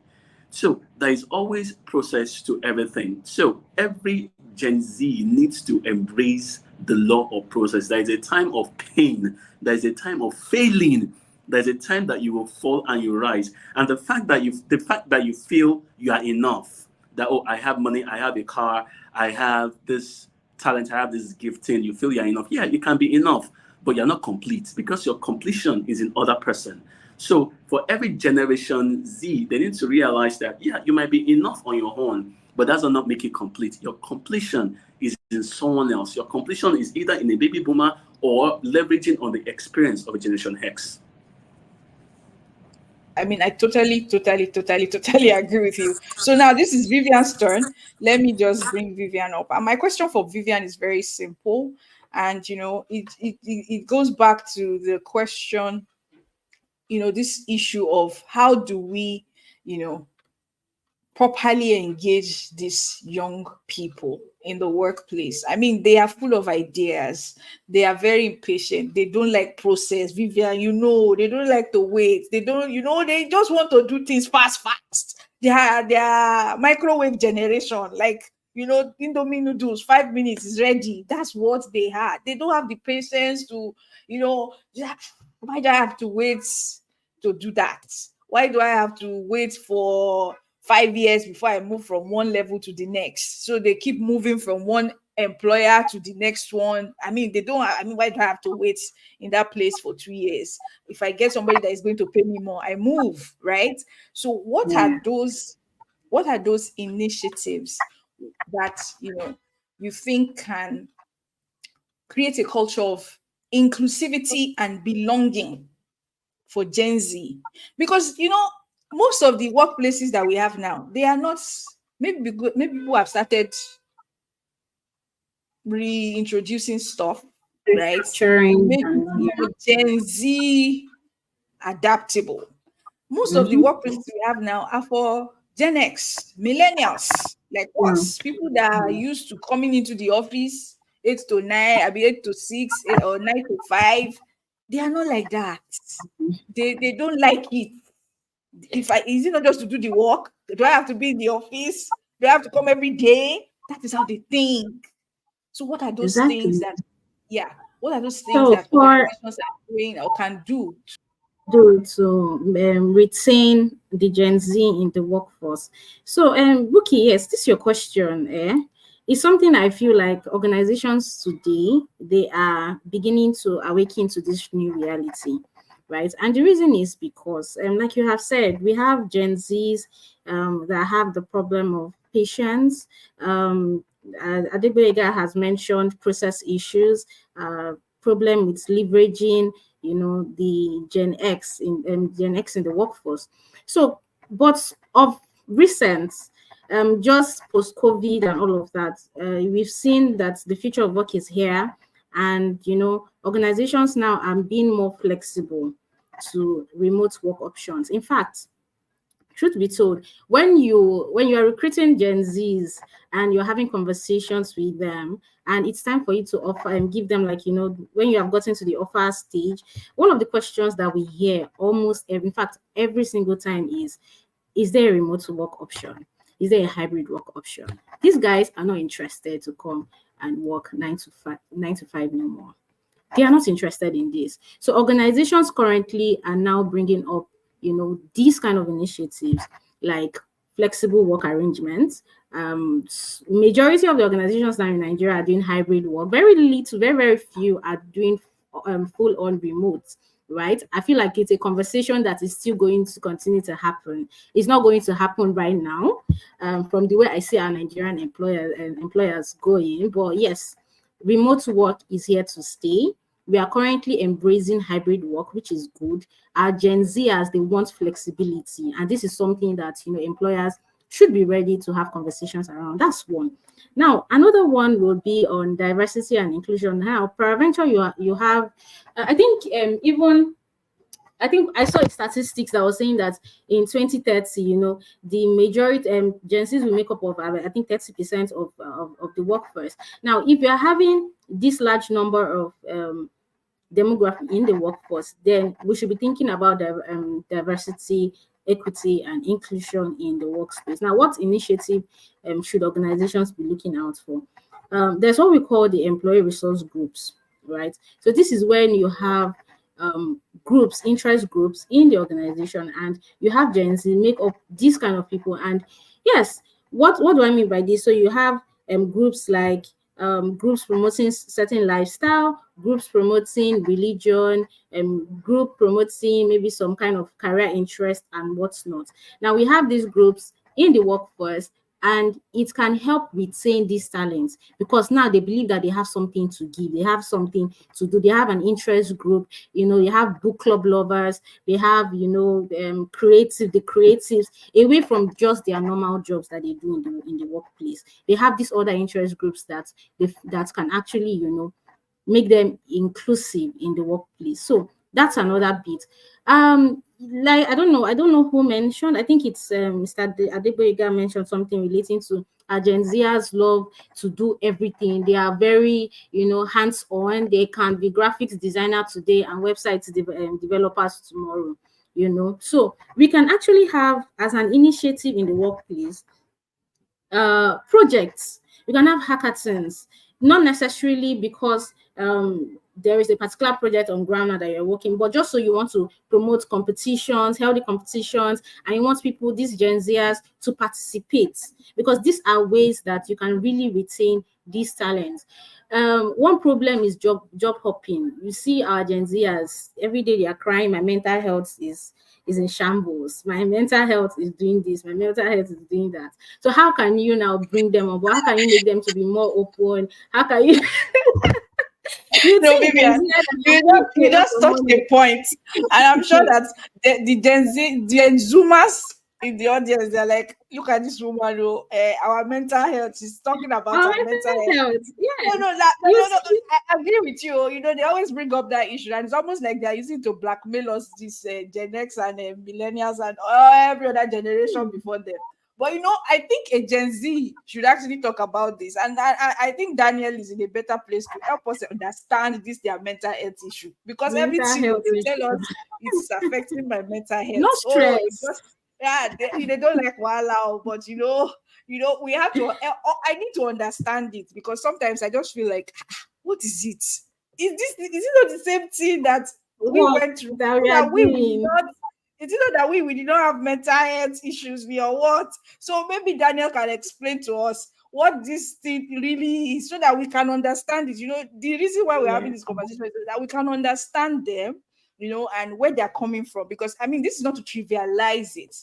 So there is always process to everything. So every Gen Z needs to embrace the law of process. There is a time of pain, there is a time of failing, there's a time that you will fall and you rise. And the fact that you feel you are enough, that, oh, I have money, I have a car, I have this talent, I have this gifting, you feel you're enough. Yeah, you can be enough, but you're not complete because your completion is in other person. So for every generation Z, they need to realize that, yeah, you might be enough on your own, but that does not make it complete. Your completion is in someone else. Your completion is either in a baby boomer or leveraging on the experience of a generation X. I mean, I totally, totally, totally, totally agree with you. So now this is Vivian's turn. Let me just bring Vivian up. And my question for Vivian is very simple. And, it goes back to the question, this issue of how do we, you know, properly engage these young people in the workplace. I mean, they are full of ideas. They are very impatient. They don't like process. Vivian, they don't like to wait. They don't, they just want to do things fast, fast. They are microwave generation. Like, Indomie noodles, 5 minutes is ready. That's what they had. They don't have the patience to, why do I have to wait to do that? Why do I have to wait for 5 years before I move from one level to the next? So they keep moving from one employer to the next one. I mean, they don't. I mean, why do I have to wait in that place for 2 years? If I get somebody that is going to pay me more, I move, right? So what Yeah. are those? What are those initiatives that you think can create a culture of inclusivity and belonging for Gen Z? Because most of the workplaces that we have now, they are not, maybe people have started reintroducing stuff, right? Restructuring Maybe and yeah. Gen Z adaptable. Most of the Mm-hmm. workplaces we have now are for Gen X, millennials, like Yeah. us, people that are used to coming into the office 8 to 9, I be 8 to 6, or 9 to 5. They are not like that. They don't like it. If I Is it not just to do the work? Do I have to be in the office? Do I have to come every day? That is how they think. So what are those things Exactly. that, yeah, what are those things So that for organizations are doing or can do? do to retain the Gen Z in the workforce. So, Buki, yes, this is your question. It's something I feel like organizations today they are beginning to awaken to this new reality, right? And the reason is because, like you have said, we have Gen Zs that have the problem of patience. Adegboyega has mentioned process issues, problem with leveraging the Gen X in the workforce. So but of recent, just post COVID and all of that, we've seen that the future of work is here, and organizations now are being more flexible to remote work options. In fact, truth be told, when you are recruiting Gen Zs and you're having conversations with them, and it's time for you to offer and give them, like, when you have gotten to the offer stage, one of the questions that we hear almost in fact every single time is there a remote work option? Is there a hybrid work option? These guys are not interested to come and work 9 to 5 no more. They are not interested in this. So organizations currently are now bringing up, these kind of initiatives like flexible work arrangements. Majority of the organizations now in Nigeria are doing hybrid work. Very little, very, very few are doing full on remote. Right? I feel like it's a conversation that is still going to continue to happen. It's not going to happen right now, from the way I see our Nigerian employers going. But yes, remote work is here to stay. We are currently embracing hybrid work, which is good. Our Gen Zers, they want flexibility, and this is something that employers should be ready to have conversations around. That's one. Now, another one will be on diversity and inclusion. Now, peradventure, you have, I think, even I think I saw statistics that was saying that in 2030, the majority Gen Zs will make up of, I think, 30% of the workforce. Now, if you are having this large number of demographic in the workforce, then we should be thinking about the diversity, equity, and inclusion in the workspace. Now, what initiative should organizations be looking out for? There's what we call the employee resource groups, right? So this is when you have groups, interest groups in the organization, and you have Gen Z make up these kind of people. And yes, what do I mean by this? So you have groups like groups promoting certain lifestyle, groups promoting religion, group promoting maybe some kind of career interest and whatnot. Now we have these groups in the workforce, and it can help retain these talents because now they believe that they have something to give, they have something to do, they have an interest group. They have book club lovers, they have the creatives, away from just their normal jobs that they do in the workplace. They have these other interest groups that can actually make them inclusive in the workplace. So that's another bit. Like I don't know who mentioned. I think it's Mr. Adeboyega mentioned something relating to Gen Zers love to do everything. They are very hands-on. They can be graphics designer today and website developers tomorrow. So we can actually have, as an initiative in the workplace, projects. You can have hackathons, not necessarily because there is a particular project on ground now that you're working, but just so you want to promote competitions, healthy competitions, and you want people, these Gen Zers, to participate, because these are ways that you can really retain these talents. One problem is job hopping. You see our Gen Zers every day, they are crying, my mental health is in shambles, my mental health is doing this, my mental health is doing that. So how can you now bring them on board? How can you make them to be more open? How can you you No, think Gen Vivian, Z you are just, you a lot just of touched money? a point, and I'm sure that the Gen Zoomers in the audience, they're like, look at this woman, oh, our mental health. She's talking about Our our mental mental health. health, No, yes. no, no, You no, no. see, I agree with you. They always bring up that issue, and it's almost like they're using to blackmail us, this Gen X and millennials and every other generation before them. But I think a Gen Z should actually talk about this, and I think Daniel is in a better place to help us understand this their mental health issue, because mental everything health they tell issue. us it's affecting my mental No health. Oh, it's stress. just yeah, they don't like wow, but we have to. I need to understand it, because sometimes I just feel like, what is it? Is it not the same thing that we What went through? that we are That we did doing. not. Is it not that we did not have mental health issues, we or what? So maybe Daniel can explain to us what this thing really is, so that we can understand it. The reason why we're Yeah, having this conversation is that we can understand them, and where they're coming from. Because I mean, this is not to trivialize it,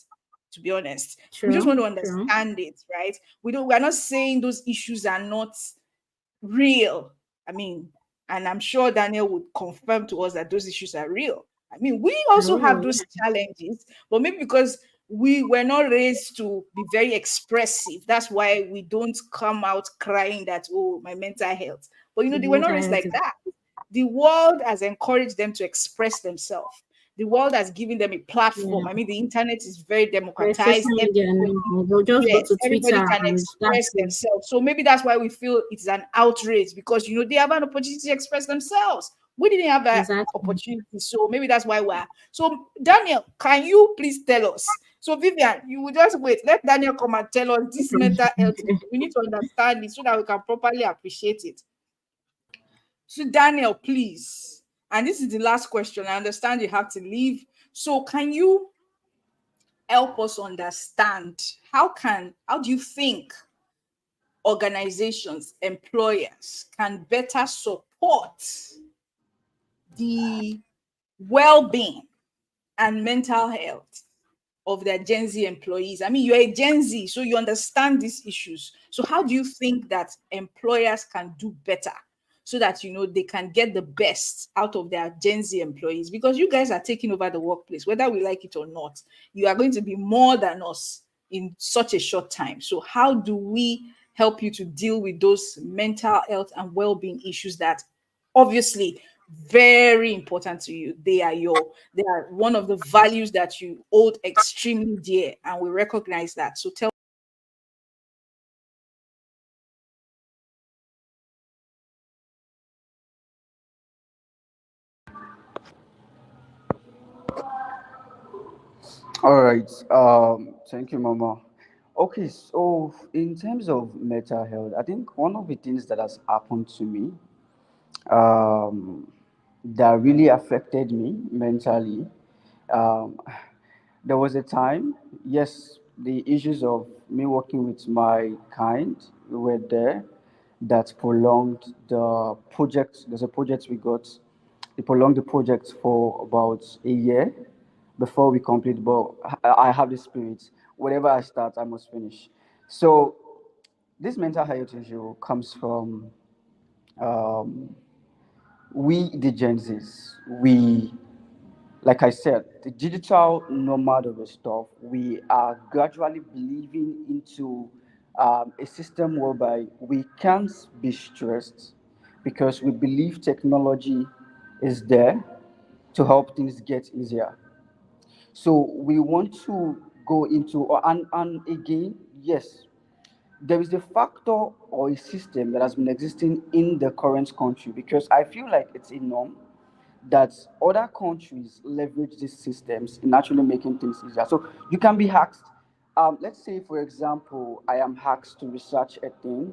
to be honest. We just want true, to true. understand it, right? We're not saying those issues are not real. I mean, and I'm sure Daniel would confirm to us that those issues are real. I mean, we I also have will, those yeah. challenges, but maybe because we were not raised to be very expressive. That's why we don't come out crying that, oh, my mental health. But they were not mental raised health like is that. The world has encouraged them to express themselves. The world has given them a platform. yeah. I mean, the internet is very There's social democratized. media Everybody, now. They'll just go yes, to everybody Twitter can and express that's it. themselves. So maybe that's why we feel it's an outrage, because they have an opportunity to express themselves. We didn't have that Exactly. opportunity, so maybe that's why we're. So Daniel, can you please tell us? So Vivian, you will just wait. Let Daniel come and tell us this mental health issue. We need to understand it so that we can properly appreciate it. So Daniel, please. And this is the last question. I understand you have to leave. So can you help us understand how do you think organizations, employers can better support the well-being and mental health of their Gen Z employees? I mean, you're a Gen Z, so you understand these issues. So how do you think that employers can do better so that they can get the best out of their Gen Z employees? Because you guys are taking over the workplace, whether we like it or not. You are going to be more than us in such a short time. So how do we help you to deal with those mental health and well-being issues that obviously very important to you? They are one of the values that you hold extremely dear, and we recognize that. So tell. All right. Thank you, Mama. Okay, so in terms of mental health, I think one of the things that has happened to me, um, that really affected me mentally, um, there was a time, yes, the issues of me working with my kind were there, that prolonged the project. There's a project we got. They prolonged the project for about a year before we complete. But I have the spirit. Whatever I start, I must finish. So this mental health issue comes from, um, we, the Gen Zs. We, like I said, the digital nomad of the stuff, we are gradually believing into a system whereby we can't be stressed because we believe technology is there to help things get easier. So we want to go into, and again, yes, there is a factor or a system that has been existing in the current country, because I feel like it's a norm that other countries leverage these systems in actually making things easier. So you can be hacked. Let's say, for example, I am hacked to research a thing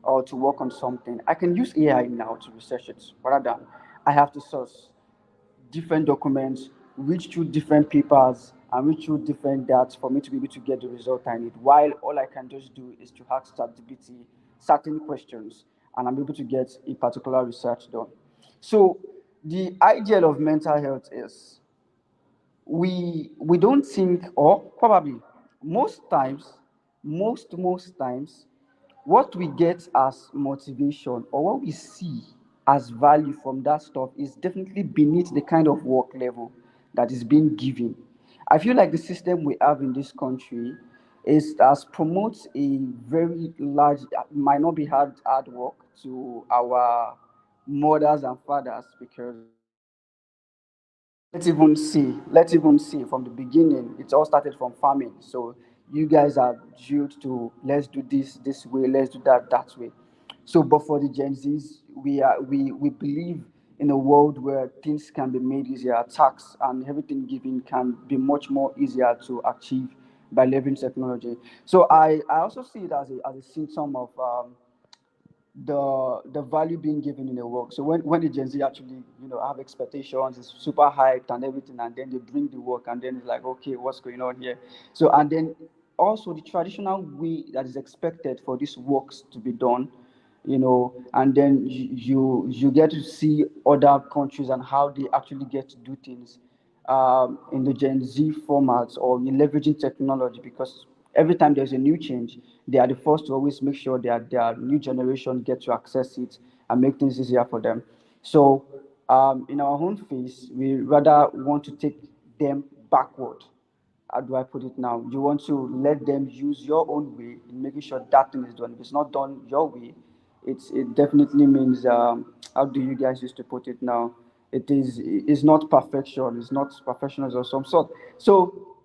or to work on something. I can use AI now to research it rather than I have to source different documents, read through different papers, and read through different data for me to be able to get the result I need. While all I can just do is to ask ChatGPT certain questions, and I'm able to get a particular research done. So the ideal of mental health is, we don't think, or probably most times, most times, what we get as motivation or what we see as value from that stuff is definitely beneath the kind of work level that is being given. I feel like the system we have in this country is as promotes a very large, might not be hard work to our mothers and fathers, because let's even see from the beginning, it all started from farming. So you guys are drilled to, let's do this way, let's do that way. So but for the Gen Z's, we believe in a world where things can be made easier, tax and everything given can be much more easier to achieve by leveraging technology. So I also see it as a symptom of, the value being given in the work. So when the Gen Z actually, have expectations, it's super hyped and everything, and then they bring the work, and then it's like, okay, what's going on here? So and then also the traditional way that is expected for these works to be done, and then you get to see other countries and how they actually get to do things, in the Gen Z formats or in leveraging technology, because every time there's a new change, they are the first to always make sure that their new generation get to access it and make things easier for them. So, in our own phase, we rather want to take them backward how do I put it now? You want to let them use your own way in making sure that thing is done. If it's not done your way, it definitely means how do you guys used to put it now? It's not perfection. It's not professionals of some sort. So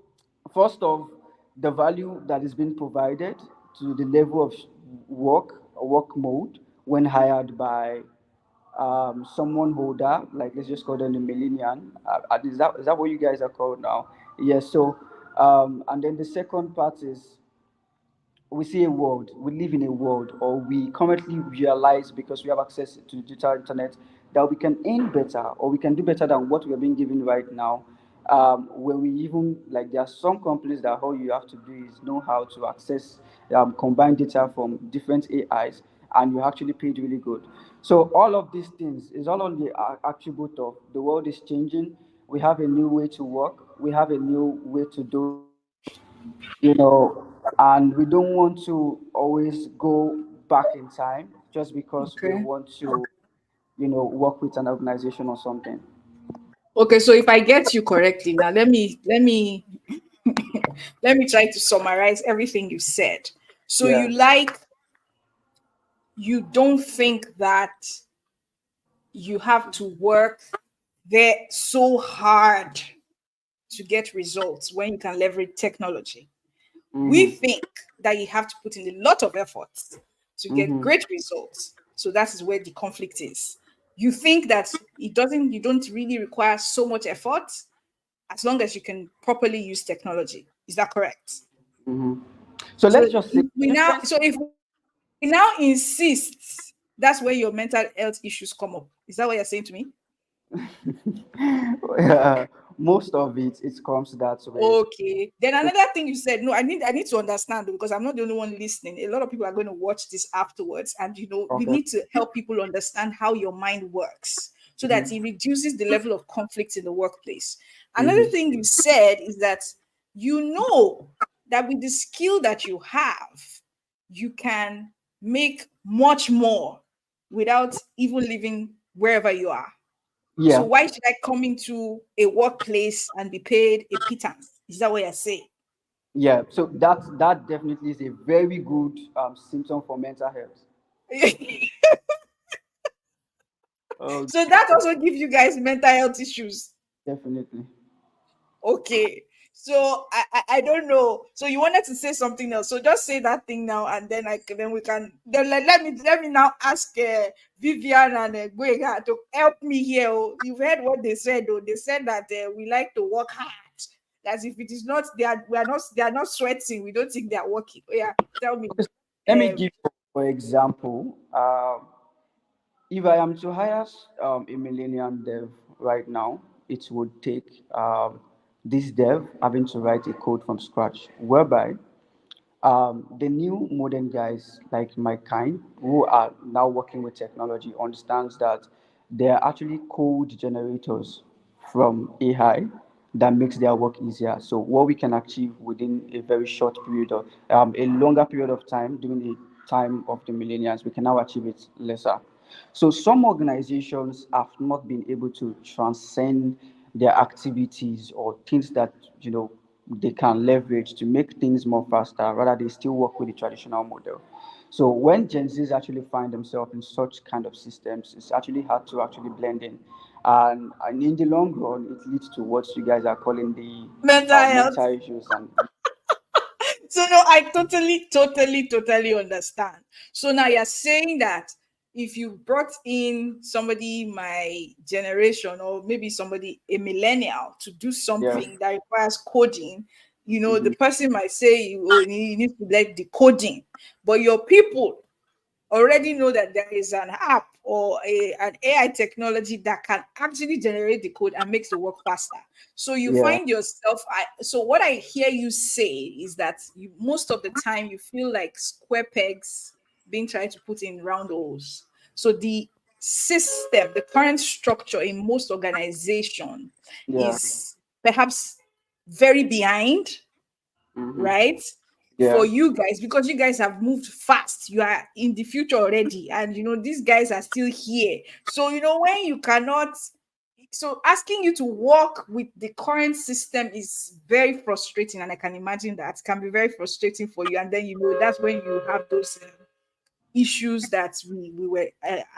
first off, the value that is being provided to the level of work mode when hired by someone older, like let's just call them a millennial. Is that what you guys are called now? Yes. So, and then the second part is we see a world, we live in a world, or we currently realize because we have access to digital internet that we can earn better or we can do better than what we're being given right now. When we even like, there are some companies that all you have to do is know how to access combine data from different AIs, and you actually paid really good. So all of these things is all on the attribute of the world is changing. We have a new way to work. We have a new way to do it, and we don't want to always go back in time just because we Okay. want to, work with an organization or something. Okay, so if I get you correctly now, let me let me try to summarize everything you said. So Yeah. you don't think that you have to work there so hard to get results when you can leverage technology. We Mm-hmm. think that you have to put in a lot of effort to get Mm-hmm. great results. So that is where the conflict is. You think that you don't really require so much effort as long as you can properly use technology. Is that correct? Mm-hmm. So So let's just say, if we now insist, that's where your mental health issues come up. Is that what you're saying to me? most of it comes that way. Okay. Then another thing you said, no, I need to understand because I'm not the only one listening. A lot of people are going to watch this afterwards, and we Okay. need to help people understand how your mind works so that it Mm-hmm. reduces the level of conflict in the workplace. Another Mm-hmm. thing you said is that you know that with the skill that you have, you can make much more without even living wherever you are. So Yeah. why should I come into a workplace and be paid a pittance? Is that what you're saying? Yeah. So that definitely is a very good symptom for mental health. Oh, So that also gives you guys mental health issues. definitely. Okay. So I don't know. So you wanted to say something else. So just say that thing now, and then then we can then let me now ask Vivian and Gwega to help me here. Oh. You've heard what they said. Though they said that we like to work hard. As if it is not they are not sweating. We don't think they are working. Oh, yeah, tell me. Okay, so let me Uh, give you, for example, if I am to hire a millennium dev right now, it would take this dev having to write a code from scratch, whereby the new modern guys like my kind who are now working with technology understands that there are actually code generators from AI that makes their work easier. So what we can achieve within a very short period of a longer period of time during the time of the millennials, we can now achieve it lesser. So some organizations have not been able to transcend their activities or things that they can leverage to make things more faster. Rather, they still work with the traditional model. So when Gen Zs actually find themselves in such kind of systems, it's actually hard to actually blend in. And in the long run, it leads to what you guys are calling the mental health. mental issues. And So no, I totally understand. So now you're saying that if you brought in somebody my generation or maybe somebody a millennial to do yeah, something that requires coding, the mhm, person might say, oh, you need to like the coding, but your people already know that there is an app or an AI technology that can actually generate the code and makes the work faster. So you yeah, find yourself. So what I hear you say is that most of the time you feel like square pegs being tried to put in round holes. So the system, the current structure in most organization yeah, is perhaps very behind, hmm, right? yeah, For you guys, because you guys have moved fast, you are in the future already, and these guys are still here. So when you cannot, so asking you to work with the current system is very frustrating, and I can imagine that can be very frustrating for you. And then that's when you have those issues that we were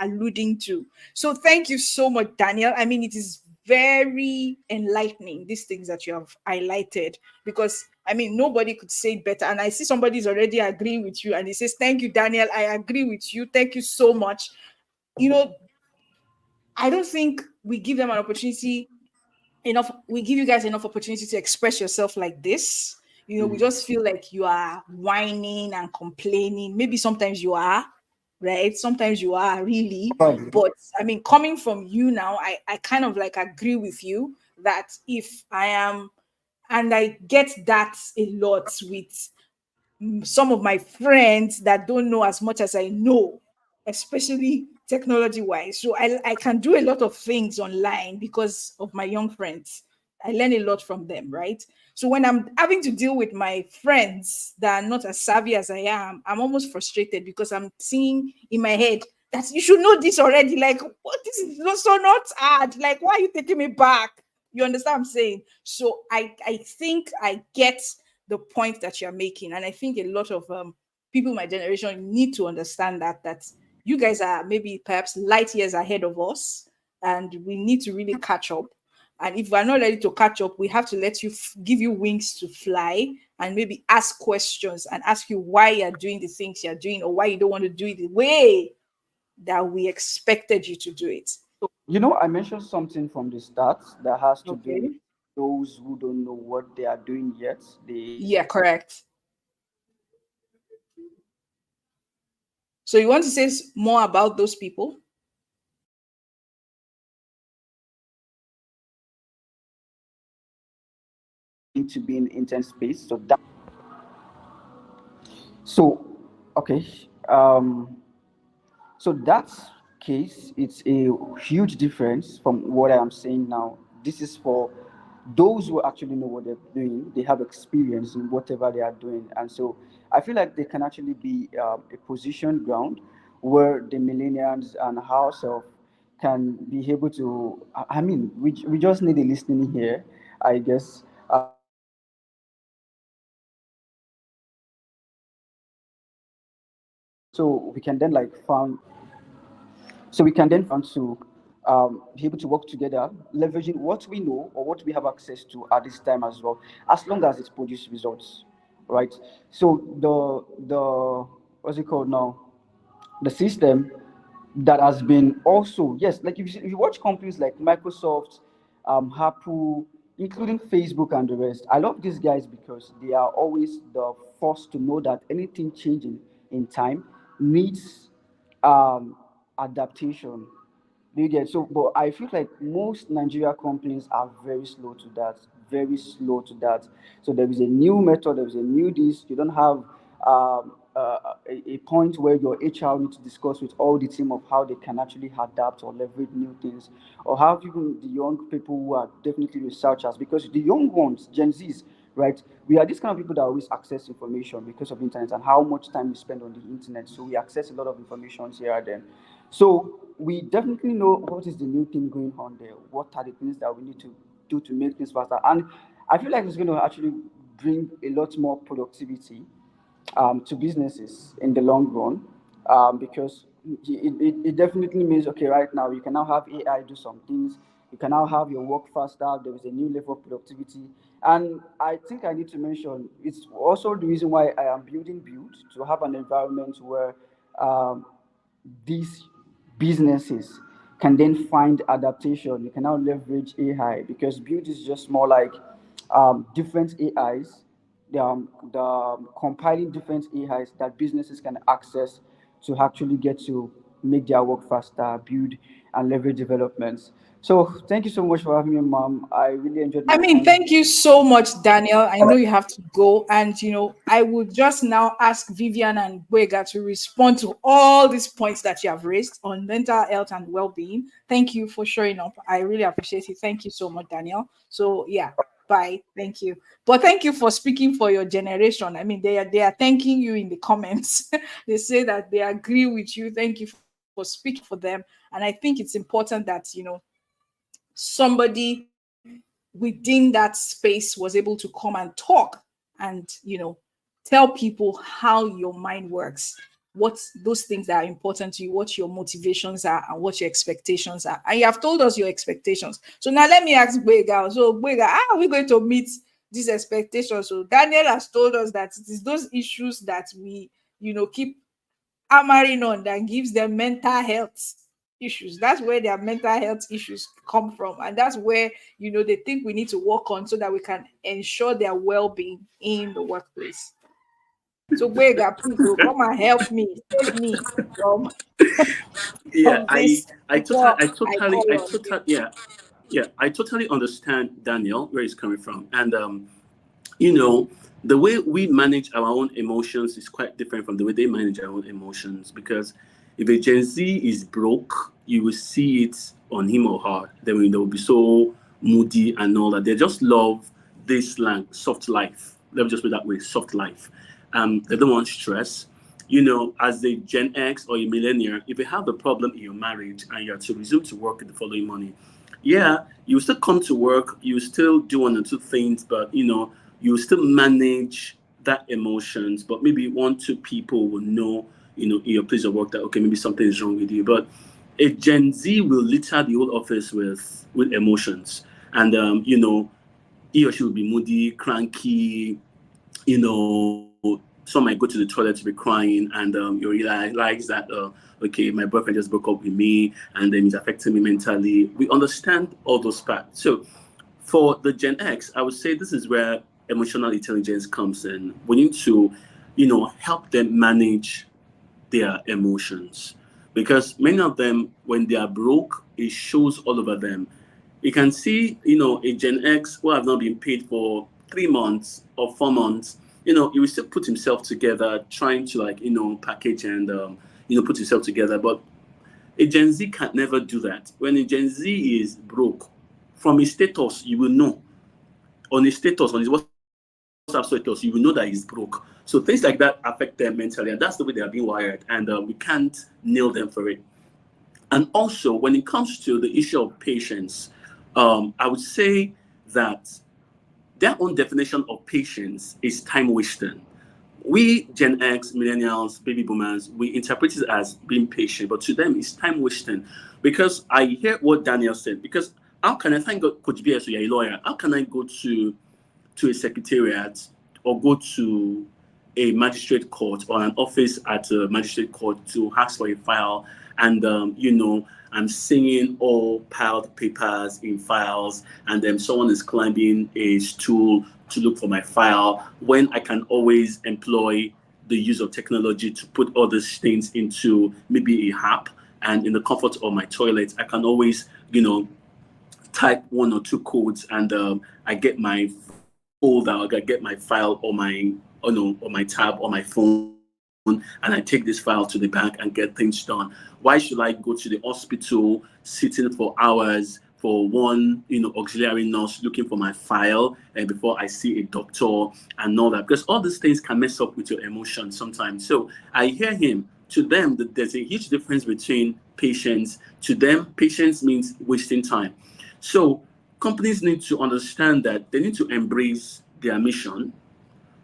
alluding to. So thank you so much, Daniel. I mean, it is very enlightening, these things that you have highlighted, because I mean, nobody could say it better. And I see somebody's already agreeing with you and he says, thank you, Daniel. I agree with you. Thank you so much. You know, I don't think we give them an opportunity enough. We give you guys enough opportunity to express yourself like this. We just feel like you are whining and complaining. Maybe sometimes you are, right? Sometimes you are really. Probably. But I mean, coming from you now, I kind of like agree with you that if I am, and I get that a lot with some of my friends that don't know as much as I know, especially technology wise. So I can do a lot of things online because of my young friends. I learn a lot from them, right? So when I'm having to deal with my friends that are not as savvy as I am, I'm almost frustrated because I'm seeing in my head that you should know this already. Like, what, this is so not hard. Like, why are you taking me back? You understand what I'm saying? So I think I get the point that you're making. And I think a lot of people in my generation need to understand that you guys are maybe perhaps light years ahead of us, and we need to really catch up. And if we're not ready to catch up, we have to let you give you wings to fly, and maybe ask questions and ask you why you're doing the things you're doing, or why you don't want to do it the way that we expected you to do it. I mentioned something from the start that has to do with Okay. those who don't know what they are doing yet. Yeah, correct. So you want to say more about those people? Need to be in intense space. So okay. So that case, it's a huge difference from what I am saying now. This is for those who actually know what they're doing. They have experience in whatever they are doing, and so I feel like they can actually be a position ground where the millennials and ourselves can be able to. I mean, we just need a listening here, I guess. So we can then like found So we can then found to be able to work together, leveraging what we know or what we have access to at this time as well, as long as it produces results, right? So the what's it called now? The system that has been also, yes, like if you watch companies like Microsoft, Apple, including Facebook and the rest. I love these guys because they are always the first to know that anything changing in time needs um, adaptation. Do you get? So? But I feel like most Nigeria companies are very slow to that, very slow to that. So there is a new method, there is a new this. You don't have a point where your HR needs to discuss with all the team of how they can actually adapt or leverage new things, or how even the young people who are definitely researchers, because the young ones, Gen Zs, right? We are these kind of people that always access information because of the internet and how much time we spend on the internet. So we access a lot of information here and then. So we definitely know what is the new thing going on there. What are the things that we need to do to make things faster? And I feel like it's going to actually bring a lot more productivity to businesses in the long run, because it definitely means, okay, right now you can now have AI do some things. You can now have your work faster. There is a new level of productivity. And I think I need to mention it's also the reason why I am building Build, to have an environment where um, these businesses can then find adaptation. You can now leverage AI, because Build is just more like different AIs, the compiling different AIs that businesses can access to actually get to make their work faster, build and leverage developments. So thank you so much for having me, Mom. I really enjoyed I my mean, time. thank you so much, Daniel. I know you have to go. And, I would just now ask Vivian and Boega to respond to all these points that you have raised on mental health and well being. Thank you for showing up. I really appreciate it. Thank you so much, Daniel. So, yeah, bye. Thank you. But thank you for speaking for your generation. I mean, they are thanking you in the comments. They say that they agree with you. Thank you for speaking for them. And I think it's important that, somebody within that space was able to come and talk and, tell people how your mind works, what those things that are important to you, what your motivations are, and what your expectations are. And you have told us your expectations. So now let me ask Bwega. So Bwega, how are we going to meet these expectations? So Daniel has told us that it is those issues that we, keep hammering on that gives them mental health issues. That's where their mental health issues come from. And that's where, they think we need to work on so that we can ensure their well-being in the workplace. So Bwega, please come and help me, save me from Yeah, from this before I call on you. I totally understand Daniel where he's coming from, and you know, the way we manage our own emotions is quite different from the way they manage our own emotions. Because if a Gen Z is broke, you will see it on him or her. Then they will be so moody and all that. They just love this slang, soft life. Let me just put it that way, soft life. They don't want stress. As a Gen X or a millennial, if you have a problem in your marriage and you have to resume to work in the following morning, yeah, you still come to work, you still do one or two things, but you still manage that emotions. But maybe one, two people will know, in your place of work that okay, maybe something is wrong with you. But a Gen Z will litter the whole office with emotions, and he or she will be moody, cranky, some might go to the toilet to be crying, and you realize that okay, my boyfriend just broke up with me, and then it's affecting me mentally. We understand all those parts. So for the Gen X, I would say this is where emotional intelligence comes in. We need to, help them manage their emotions, because many of them, when they are broke, it shows all over them. You can see, a Gen X who have not been paid for 3 months or 4 months, he will still put himself together, trying to package and put himself together. But a Gen Z can never do that. When a Gen Z is broke, from his status, you will know. On his status, on his WhatsApp status, you will know that he's broke. So things like that affect them mentally, and that's the way they are being wired. And we can't nail them for it. And also, when it comes to the issue of patience, I would say that their own definition of patience is time wasting. We Gen X, millennials, baby boomers, we interpret it as being patient, but to them it's time wasting. Because I hear what Daniel said. Because how can I thank God, Coach BS, you're a lawyer? How can I go to a secretariat or go to a magistrate court or an office at a magistrate court to ask for a file, and I'm seeing all piled papers in files, and then someone is climbing a stool to look for my file, when I can always employ the use of technology to put all these things into maybe a app, and in the comfort of my toilet I can always type one or two codes, and I get my folder, I get my file or my tab or my phone, and I take this file to the bank and get things done. Why should I go to the hospital sitting for hours for one auxiliary nurse looking for my file and before I see a doctor and all that? Because all these things can mess up with your emotions sometimes. So I hear him. To them, there's a huge difference between patience. To them, patience means wasting time. So companies need to understand that they need to embrace their mission,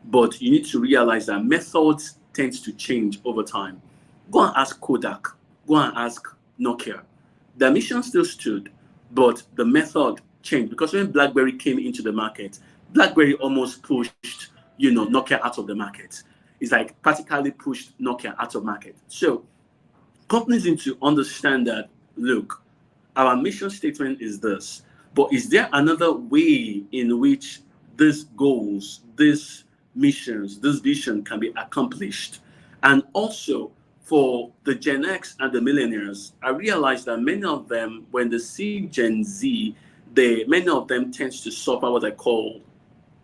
but you need to realize that methods tend to change over time. Go and ask Kodak. Go and ask Nokia. Their mission still stood, but the method changed. Because when BlackBerry came into the market, BlackBerry almost pushed, Nokia out of the market. It's like practically pushed Nokia out of market. So companies need to understand that, look, our mission statement is this, but is there another way in which these goals, these missions, this vision can be accomplished? And also, for the Gen X and the millennials, I realize that many of them, when they see Gen Z, many of them tends to suffer what I call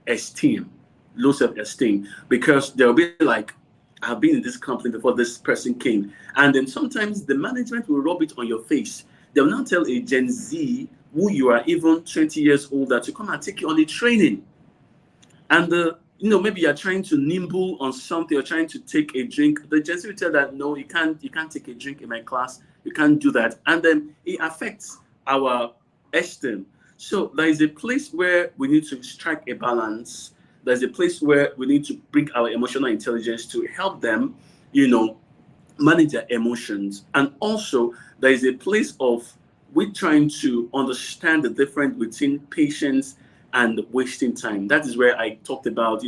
esteem, low self-esteem, because they'll be like, I've been in this company before this person came. And then sometimes the management will rub it on your face. They'll now tell a Gen Z who you are even 20 years older to come and take you on the training. And maybe you're trying to nimble on something, you're trying to take a drink. The Gen Z will tell that no, you can't take a drink in my class, you can't do that. And then it affects our esteem. So there is a place where we need to strike a balance. There's a place where we need to bring our emotional intelligence to help them, you know, manage their emotions. And also, there is a place of we trying to understand the difference between patience and wasting time. That is where I talked about,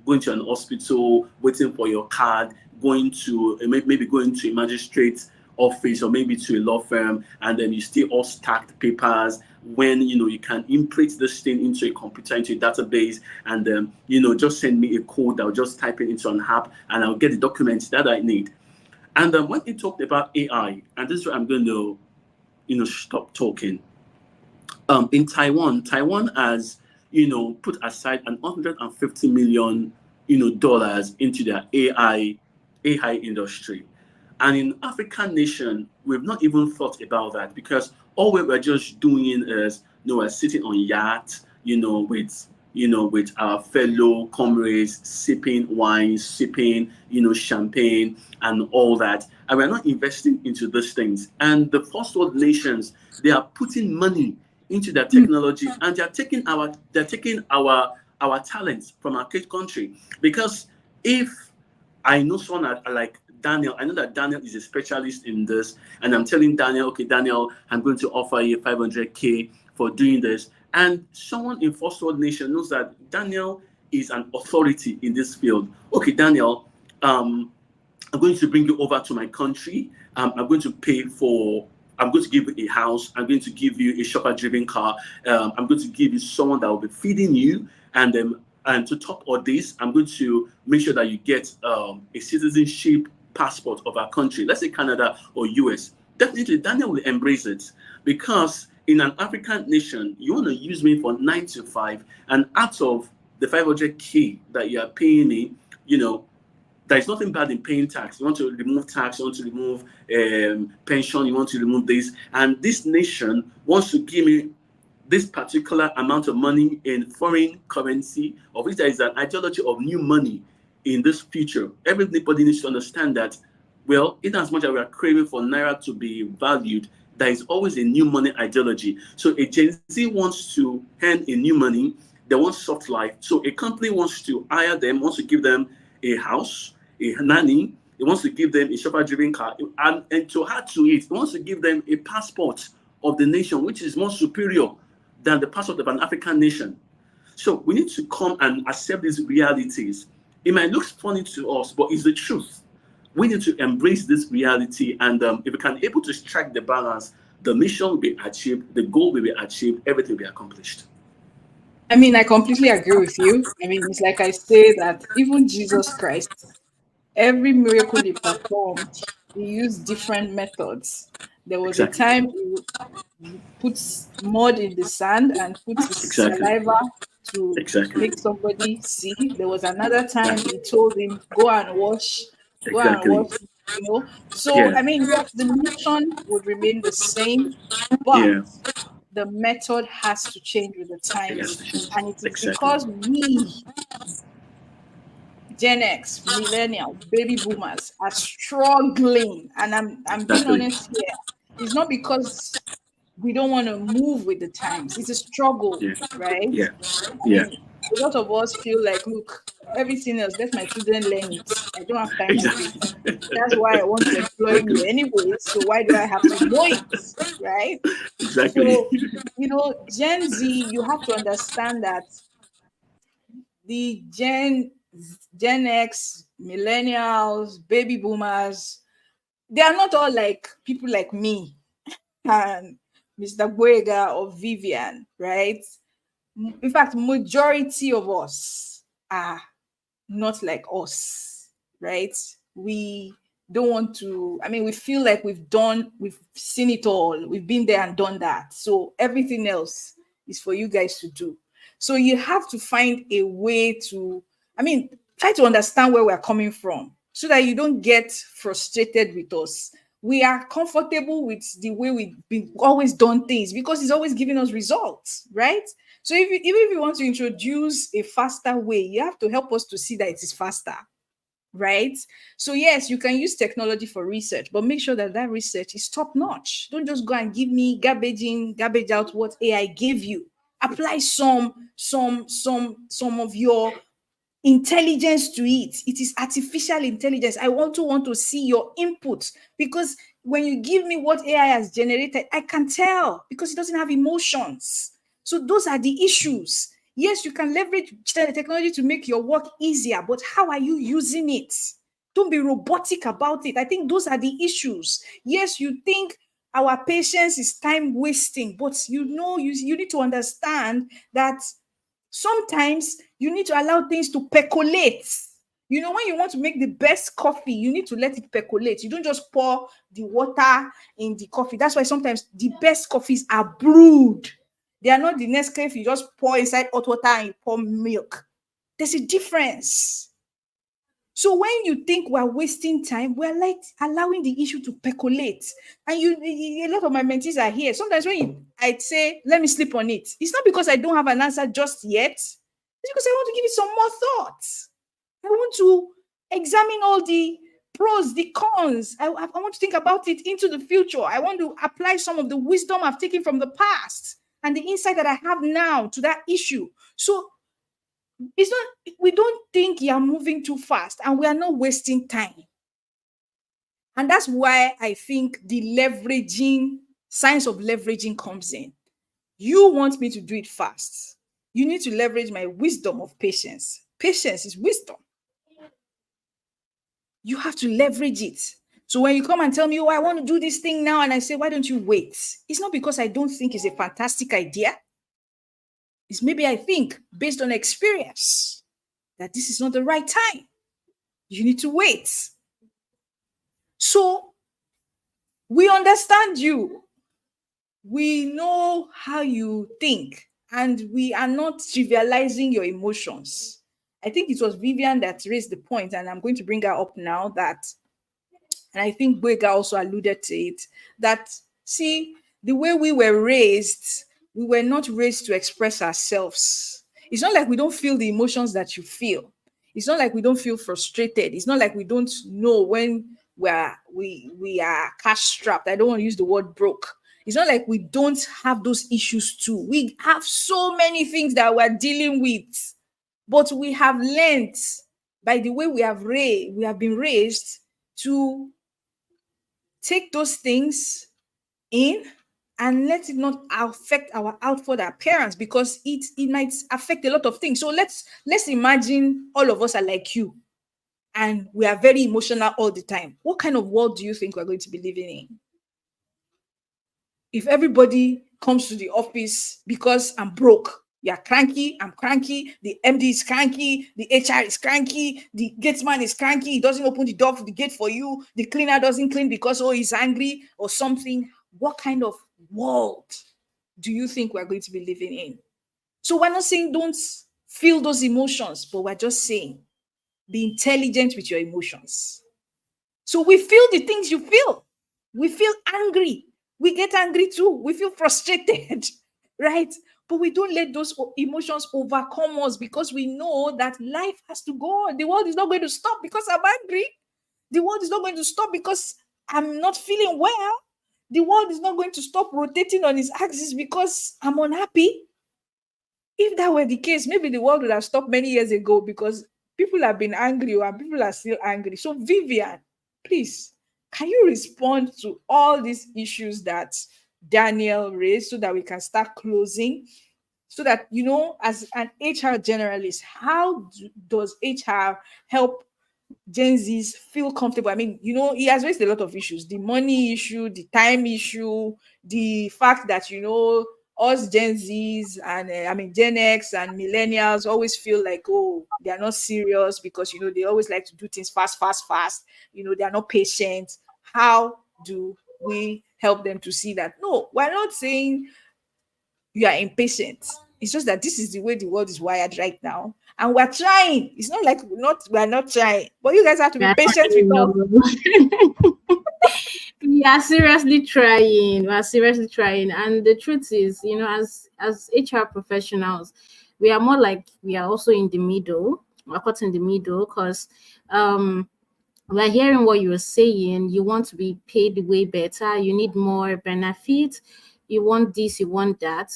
going to an hospital, waiting for your card, going to maybe going to a magistrate office or maybe to a law firm, and then you still all stacked papers when you can input this thing into a computer, into a database, and just send me a code. I'll just type it into an app and I'll get the documents that I need. And when he talked about AI, and this is where I'm going to, stop talking. In Taiwan has, put aside an 150 million, dollars into their AI industry. And in African nation, we've not even thought about that because all we're just doing is, we're sitting on yacht, with our fellow comrades, sipping wine, sipping, champagne and all that. And we're not investing into these things. And the first world nations, they are putting money into their technology and they're taking our talents from our country. Because if I know someone like Daniel. I know that Daniel is a specialist in this, and I'm telling Daniel, okay, Daniel, I'm going to offer you 500K for doing this. And someone in First World Nation knows that Daniel is an authority in this field. Okay, Daniel, I'm going to bring you over to my country. I'm going to pay for. I'm going to give you a house. I'm going to give you a shopper-driven car. I'm going to give you someone that will be feeding you, and to top all this, I'm going to make sure that you get a citizenship passport of our country. Let's say Canada or US. Definitely, Daniel will embrace it because in an African nation, you want to use me for 9 to 5, and out of the 500K that you are paying me, there's nothing bad in paying tax. You want to remove tax, you want to remove pension, you want to remove this. And this nation wants to give me this particular amount of money in foreign currency, of which there is an ideology of new money in this future. Everybody needs to understand that, well, in as much as we are craving for Naira to be valued, there is always a new money ideology. So a Gen Z wants to earn a new money. They want soft life. So a company wants to hire them, wants to give them a house, a nanny. It wants to give them a shopper-driven car. And to add to it wants to give them a passport of the nation, which is more superior than the passport of an African nation. So we need to come and accept these realities. It might look funny to us, but it's the truth. We need to embrace this reality, and if we can able to strike the balance, the mission will be achieved, the goal will be achieved, everything will be accomplished. I mean, I completely agree with you. I mean, it's like I say that even Jesus Christ, every miracle he performed, he used different methods. There was a Exactly. time he puts mud in the sand and puts his Exactly. saliva to Exactly. make somebody see. There was another Yeah. time he told him, go and Exactly. wash. So, Yeah. I mean, yes, the mission would remain the same, but Yeah. the method has to change with the It has times. to change. And it is Exactly. because we, Gen X, millennial, baby boomers, are struggling. And I'm being Exactly. honest here. It's not because we don't want to move with the times. It's a struggle, Yeah. right? Yeah. I Yeah. mean, a lot of us feel like, look, everything else, let my children learn it. I don't have time of it. Exactly. That's why I want to employ me anyway. So why do I have to know it? Right? Exactly. So, Gen Z, you have to understand that the Gen X, millennials, baby boomers, they are not all like people like me and Mr. Boyega or Vivian, right? In fact, majority of us are not like us, right? We don't want to, I mean, we feel like we've seen it all, we've been there and done that. So everything else is for you guys to do. So you have to find a way to, I mean, try to understand where we're coming from so that you don't get frustrated with us. We are comfortable with the way we've been always done things because it's always giving us results, right? So even if you want to introduce a faster way, you have to help us to see that it is faster. right? So yes, you can use technology for research, but make sure that that research is top notch. Don't just go and give me garbage in, garbage out what AI gave you. Apply some of your intelligence to it. It is artificial intelligence. I want to see your input, because when you give me what AI has generated, I can tell because it doesn't have emotions. So those are the issues. Yes, you can leverage technology to make your work easier, but how are you using it? Don't be robotic about it. I think those are the issues. Yes, you think our patience is time wasting, but you need to understand that sometimes you need to allow things to percolate. When you want to make the best coffee, you need to let it percolate. You don't just pour the water in the coffee. That's why sometimes the best coffees are brewed. They are not the Nescafe you just pour inside hot water and you pour milk. There's a difference. So when you think we're wasting time, we're like allowing the issue to percolate. And a lot of my mentees are here. Sometimes when I'd say, let me sleep on it, it's not because I don't have an answer just yet. It's because I want to give it some more thought. I want to examine all the pros, the cons. I want to think about it into the future. I want to apply some of the wisdom I've taken from the past and the insight that I have now to that issue. So it's not, we don't think you're moving too fast and we are not wasting time. And that's why I think the leveraging, science of leveraging comes in. You want me to do it fast. You need to leverage my wisdom of patience. Patience is wisdom. You have to leverage it. So when you come and tell me, oh, I want to do this thing now, and I say, why don't you wait? It's not because I don't think it's a fantastic idea. It's maybe I think, based on experience, that this is not the right time. You need to wait. So we understand you. We know how you think, and we are not trivializing your emotions. I think it was Vivian that raised the point, and I'm going to bring her up now, that, and I think Boega also alluded to it, that, see, the way we were not raised to express ourselves. It's not like we don't feel the emotions that you feel. It's not like we don't feel frustrated. It's not like we don't know when we are cash strapped. I don't want to use the word broke. It's not like we don't have those issues too. We have so many things that we're dealing with, but we have learned, by the way we have been raised, to take those things in and let it not affect our outward appearance, because it might affect a lot of things. So let's imagine all of us are like you and we are very emotional all the time. What kind of world do you think we're going to be living in? If everybody comes to the office because I'm broke, you're cranky, I'm cranky, the MD is cranky, the HR is cranky, the gatesman is cranky, he doesn't open the door for the gate for you, the cleaner doesn't clean because, oh, he's angry or something. What kind of world do you think we're going to be living in? So we're not saying don't feel those emotions, but we're just saying be intelligent with your emotions. So we feel the things you feel. We feel angry. We get angry too. We feel frustrated, right? But we don't let those emotions overcome us, because we know that life has to go on. The world is not going to stop because I'm angry. The world is not going to stop because I'm not feeling well. The world is not going to stop rotating on its axis because I'm unhappy. If that were the case, maybe the world would have stopped many years ago, because people have been angry and people are still angry. So, Vivian, please, can you respond to all these issues that Daniel raised, so that we can start closing? So that, as an HR generalist, how does HR help Gen Zs feel comfortable? I mean, he has raised a lot of issues: the money issue, the time issue, the fact that, us Gen Zs and Gen X and millennials always feel like, oh, they are not serious because, they always like to do things fast, fast, fast. They are not patient. How do we help them to see that? No, we're not saying you are impatient. It's just that this is the way the world is wired right now. And we're trying. It's not like we're not trying. But you guys have to We be are patient with trying, us. no. We are seriously trying. We are seriously trying. And the truth is, as HR professionals, we are more like we are also in the middle. we're caught in the middle because we're hearing what you're saying. You want to be paid way better, you need more benefits, you want this, you want that.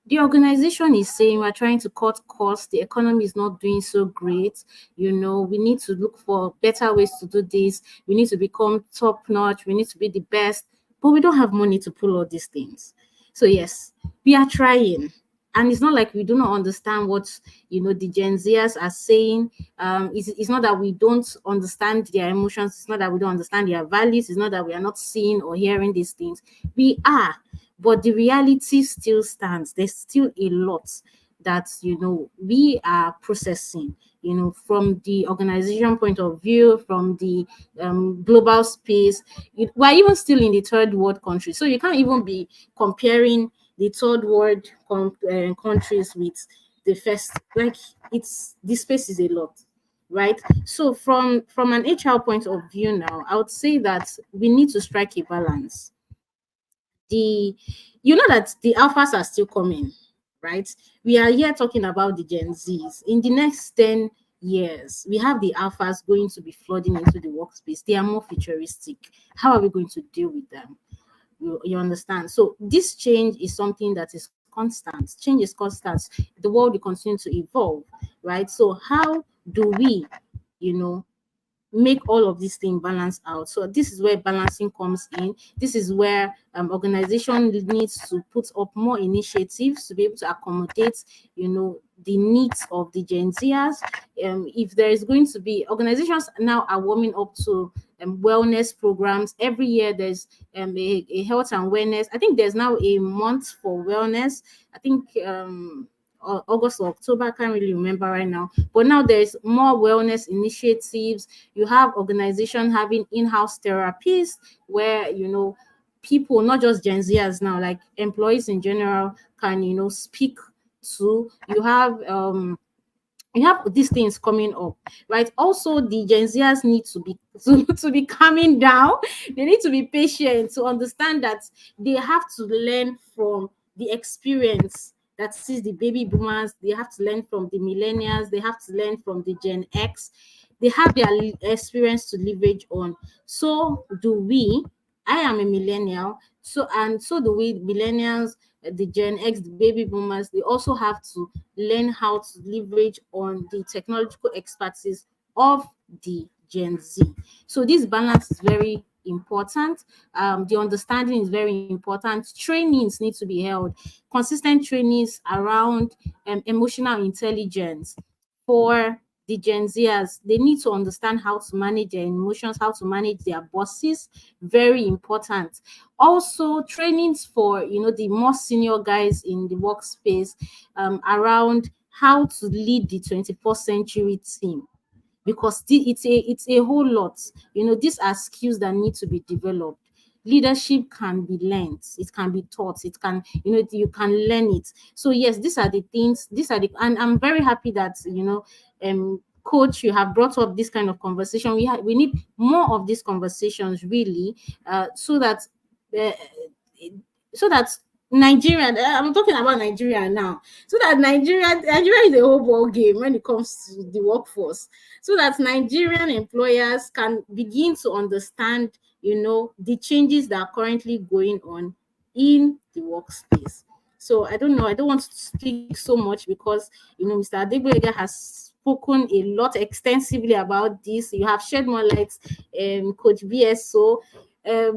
The organization is saying we're trying to cut costs, the economy is not doing so great. We need to look for better ways to do this. We need to become top notch, we need to be the best, but we don't have money to pull all these things. So yes, we are trying. And it's not like we do not understand what the Gen Zers are saying. It's not that we don't understand their emotions. It's not that we don't understand their values. It's not that we are not seeing or hearing these things. We are, but the reality still stands. There's still a lot that we are processing. From the organization point of view, from the global space. We're even still in the third world country, so you can't even be comparing the third world countries with the first. Like, it's the space is a lot, right? So from an HR point of view now, I would say that we need to strike a balance. The that the alphas are still coming, right? We are here talking about the Gen Zs. In the next 10 years, we have the alphas going to be flooding into the workspace. They are more futuristic. How are we going to deal with them? You understand? So this change is something that is constant. Change is constant. The world will continue to evolve, right? So how do we, you know, make all of these things balance out? So this is where balancing comes in. This is where organization needs to put up more initiatives to be able to accommodate the needs of the Gen Zers. If there is going to be, organizations now are warming up to wellness programs. Every year there's a health and wellness. I think there's now a month for wellness. I think August or October, I can't really remember right now. But now there's more wellness initiatives. You have organization having in-house therapies where people, not just Gen Zers now, like employees in general, can speak to. You have these things coming up, right? Also, the Gen Zers need to be to be calming down. They need to be patient to understand that they have to learn from the experience that sees the baby boomers. They have to learn from the millennials. They have to learn from the Gen X. They have their experience to leverage on. So do we. I am a millennial, so do we millennials, the Gen X, the baby boomers. They also have to learn how to leverage on the technological expertise of the Gen Z. So this balance is very important. The understanding is very important. Trainings need to be held, consistent trainings around emotional intelligence for the Gen Zers. They need to understand how to manage their emotions, how to manage their bosses. Very important. Also, trainings for the more senior guys in the workspace around how to lead the 21st century team, because it's a whole lot. These are skills that need to be developed. Leadership can be learned, it can be taught, it can you can learn it. So yes, these are the things, and I'm very happy that coach, you have brought up this kind of conversation. We need more of these conversations, really, so that uh, so that Nigeria, I'm talking about Nigeria now, so that Nigeria is a whole ball game when it comes to the workforce, so that Nigerian employers can begin to understand, the changes that are currently going on in the workspace. So I don't know, I don't want to speak so much because Mr. Adegboyega has spoken a lot extensively about this. You have shed more light, Coach BSO.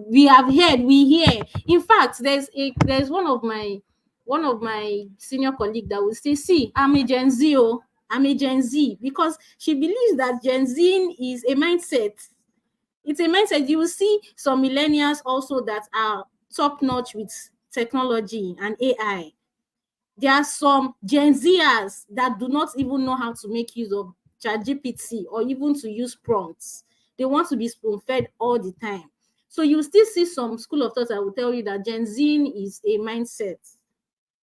We have heard, we hear. In fact, there's one of my senior colleague that will say, "See, I'm a Gen Z, oh, I'm a Gen Z," because she believes that Gen Z is a mindset. It's a mindset. You will see some millennials also that are top notch with technology and AI. There are some Gen Zers that do not even know how to make use of ChatGPT or even to use prompts. They want to be spoon-fed all the time. So you still see some school of thought that will tell you that Gen Z is a mindset,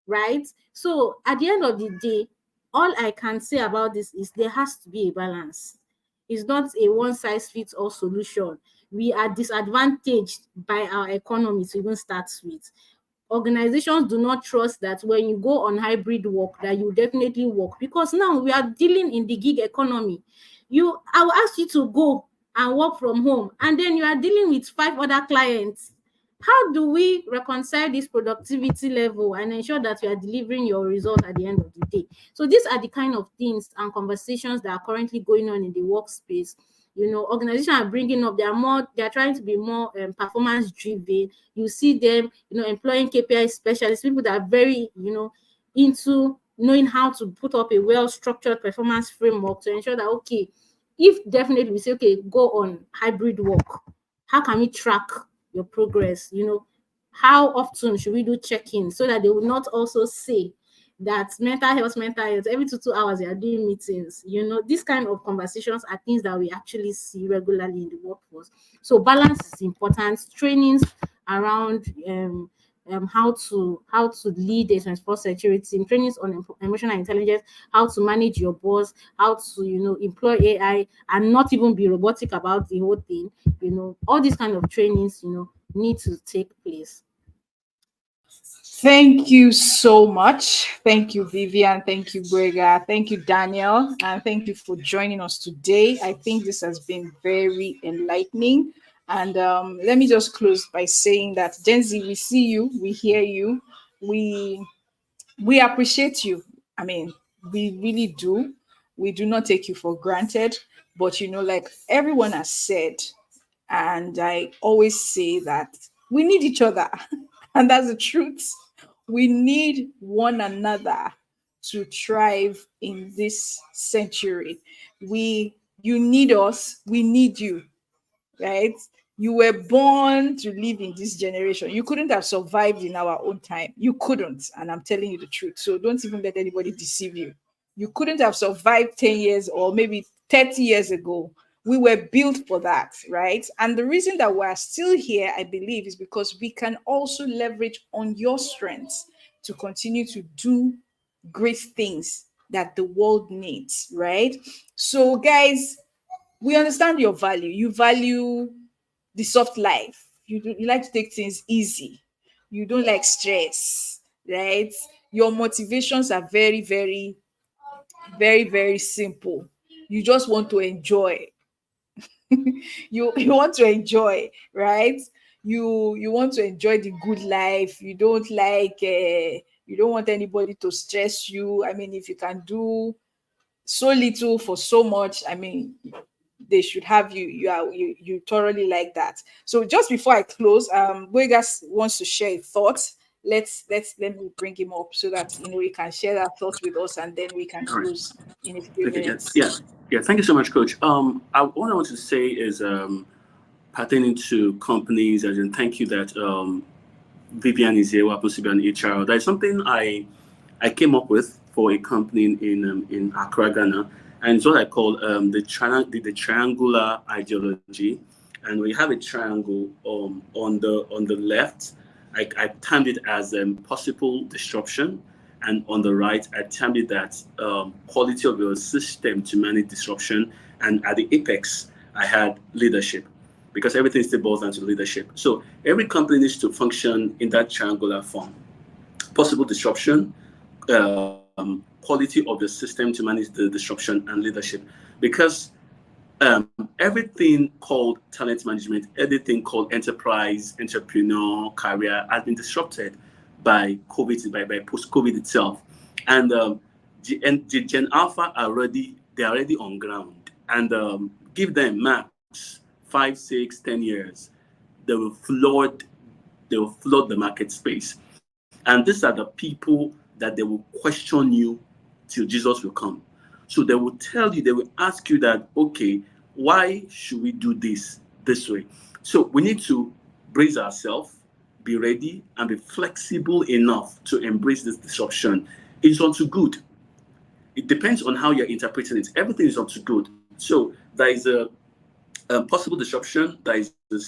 right? So at the end of the day, all I can say about this is there has to be a balance. It's not a one-size-fits-all solution. We are disadvantaged by our economy to even start with. organizations do not trust that when you go on hybrid work that you definitely work, because now we are dealing in the gig economy. I will ask you to go and work from home, and then you are dealing with 5 other clients. How do we reconcile this productivity level and ensure that you are delivering your result at the end of the day? So these are the kind of things and conversations that are currently going on in the workspace. Organizations are bringing up, they are trying to be more performance driven. You see them, employing KPI specialists, people that are very, into knowing how to put up a well structured performance framework to ensure that, okay, if definitely we say, okay, go on hybrid work, how can we track your progress? How often should we do check-in so that they will not also say that mental health, every 2 hours they are doing meetings. These kind of conversations are things that we actually see regularly in the workforce. So balance is important. Trainings around how to lead a 24 security, trainings on emotional intelligence, how to manage your boss, how to employ AI and not even be robotic about the whole thing. All these kind of trainings need to take place. Thank you so much. Thank you, Vivian. Thank you, Brega. Thank you, Daniel. And thank you for joining us today. I think this has been very enlightening. And let me just close by saying that Gen Z, we see you, we hear you, we we appreciate you. I mean, we really do. We do not take you for granted. But like everyone has said, and I always say that we need each other. And that's the truth. We need one another to thrive in this century. You need us, we need you, right? You were born to live in this generation. You couldn't have survived in our own time. You couldn't. And I'm telling you the truth. So don't even let anybody deceive you. You couldn't have survived 10 years or maybe 30 years ago. We were built for that, right? And the reason that we're still here, I believe, is because we can also leverage on your strengths to continue to do great things that the world needs, right? So, guys, we understand your value. You value the soft life. You like to take things easy. You don't like stress, right? Your motivations are very, very, very, very simple. You just want to enjoy. You want to enjoy, right? You want to enjoy the good life. You don't want anybody to stress you. I mean, if you can do so little for so much, I mean, they should have you. You thoroughly like that. So just before I close, Boygas wants to share a thought. Let me bring him up so that he can share that thought with us, and then we can All right. close in a few Okay. Yeah. minutes. Yeah. Yeah. Thank you so much, Coach. What I want to say is pertaining to companies, as in thank you that Vivian is here, who happens to be an HR. That is something I came up with for a company in Accra, Ghana, and it's what I call the triangular ideology. And we have a triangle on the left. I termed it as possible disruption, and on the right, I termed it that quality of your system to manage disruption. And at the apex, I had leadership, because everything still boils down to leadership. So every company needs to function in that triangular form: possible disruption, quality of the system to manage the disruption, and leadership. Because everything called talent management, everything called enterprise, entrepreneur, career has been disrupted by COVID, by post-COVID itself. And the Gen Alpha they're already on ground. And give them max 5, 6, 10 years, they will flood the market space. And these are the people that they will question you till Jesus will come. So they will tell you, they will ask you that, okay, why should we do this way? So we need to brace ourselves, be ready, and be flexible enough to embrace this disruption. It's unto good. It depends on how you're interpreting it. Everything is unto good. So there is a possible disruption. There is the the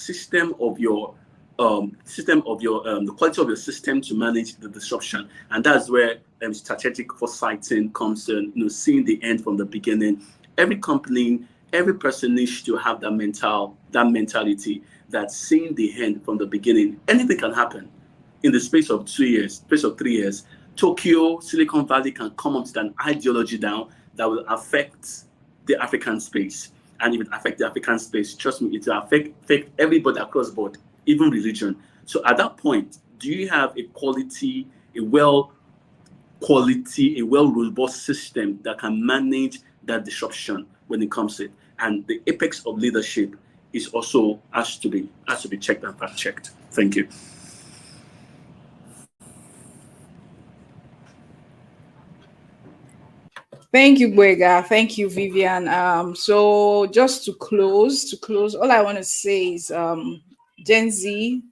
quality of your system to manage the disruption, and that's where strategic foresighting comes in. Seeing the end from the beginning. Every company, every person needs to have that mentality, that seeing the end from the beginning. Anything can happen. in the space of 2 years, space of 3 years, Tokyo, Silicon Valley can come up with an ideology now that will affect the African space. And if it affects the African space, trust me, it will affect everybody across the board, even religion. So at that point, do you have a quality, a well robust system that can manage that disruption when it comes to it? And the apex of leadership is also has to be checked and fact checked. Thank you. Thank you, Buega. Thank you, Vivian. So just to close, all I want to say is, Gen Z,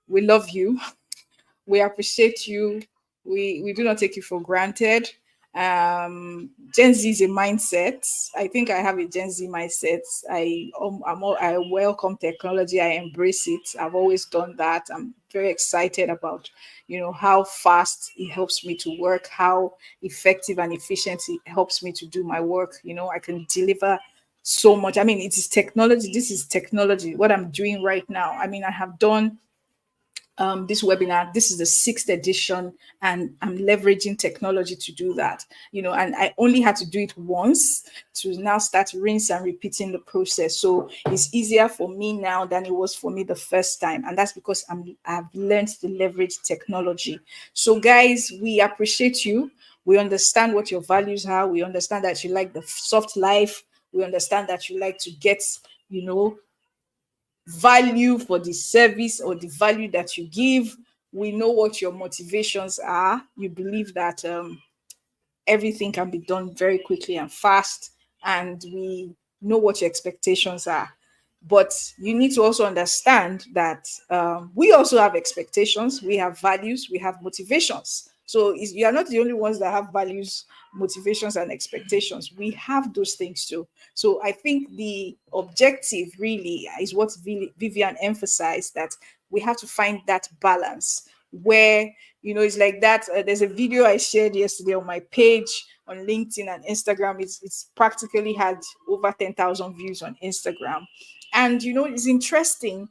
we love you. We appreciate you. We do not take you for granted. Gen Z is a mindset. I think I have a Gen Z mindset. I welcome technology. I embrace it. I've always done that. I'm very excited about how fast it helps me to work, how effective and efficient it helps me to do my work. I can deliver so much. I mean, it is technology. This is technology. What I'm doing right now. I mean, I have done this webinar. This is the sixth edition, and I'm leveraging technology to do that. And I only had to do it once to now start rinse and repeating the process. So it's easier for me now than it was for me the first time, and that's because I've learned to leverage technology. So guys, we appreciate you. We understand what your values are. We understand that you like the soft life. We understand that you like to get, you know, value for the service or the value that you give. We know what your motivations are. You believe that everything can be done very quickly and fast, and we know what your expectations are. But you need to also understand that we also have expectations, we have values, we have motivations. So you are not the only ones that have values, motivations, and expectations. We have those things too. So I think the objective really is what Vivian emphasized, that we have to find that balance where, it's like that. There's a video I shared yesterday on my page on LinkedIn and Instagram. It's practically had over 10,000 views on Instagram. And, it's interesting.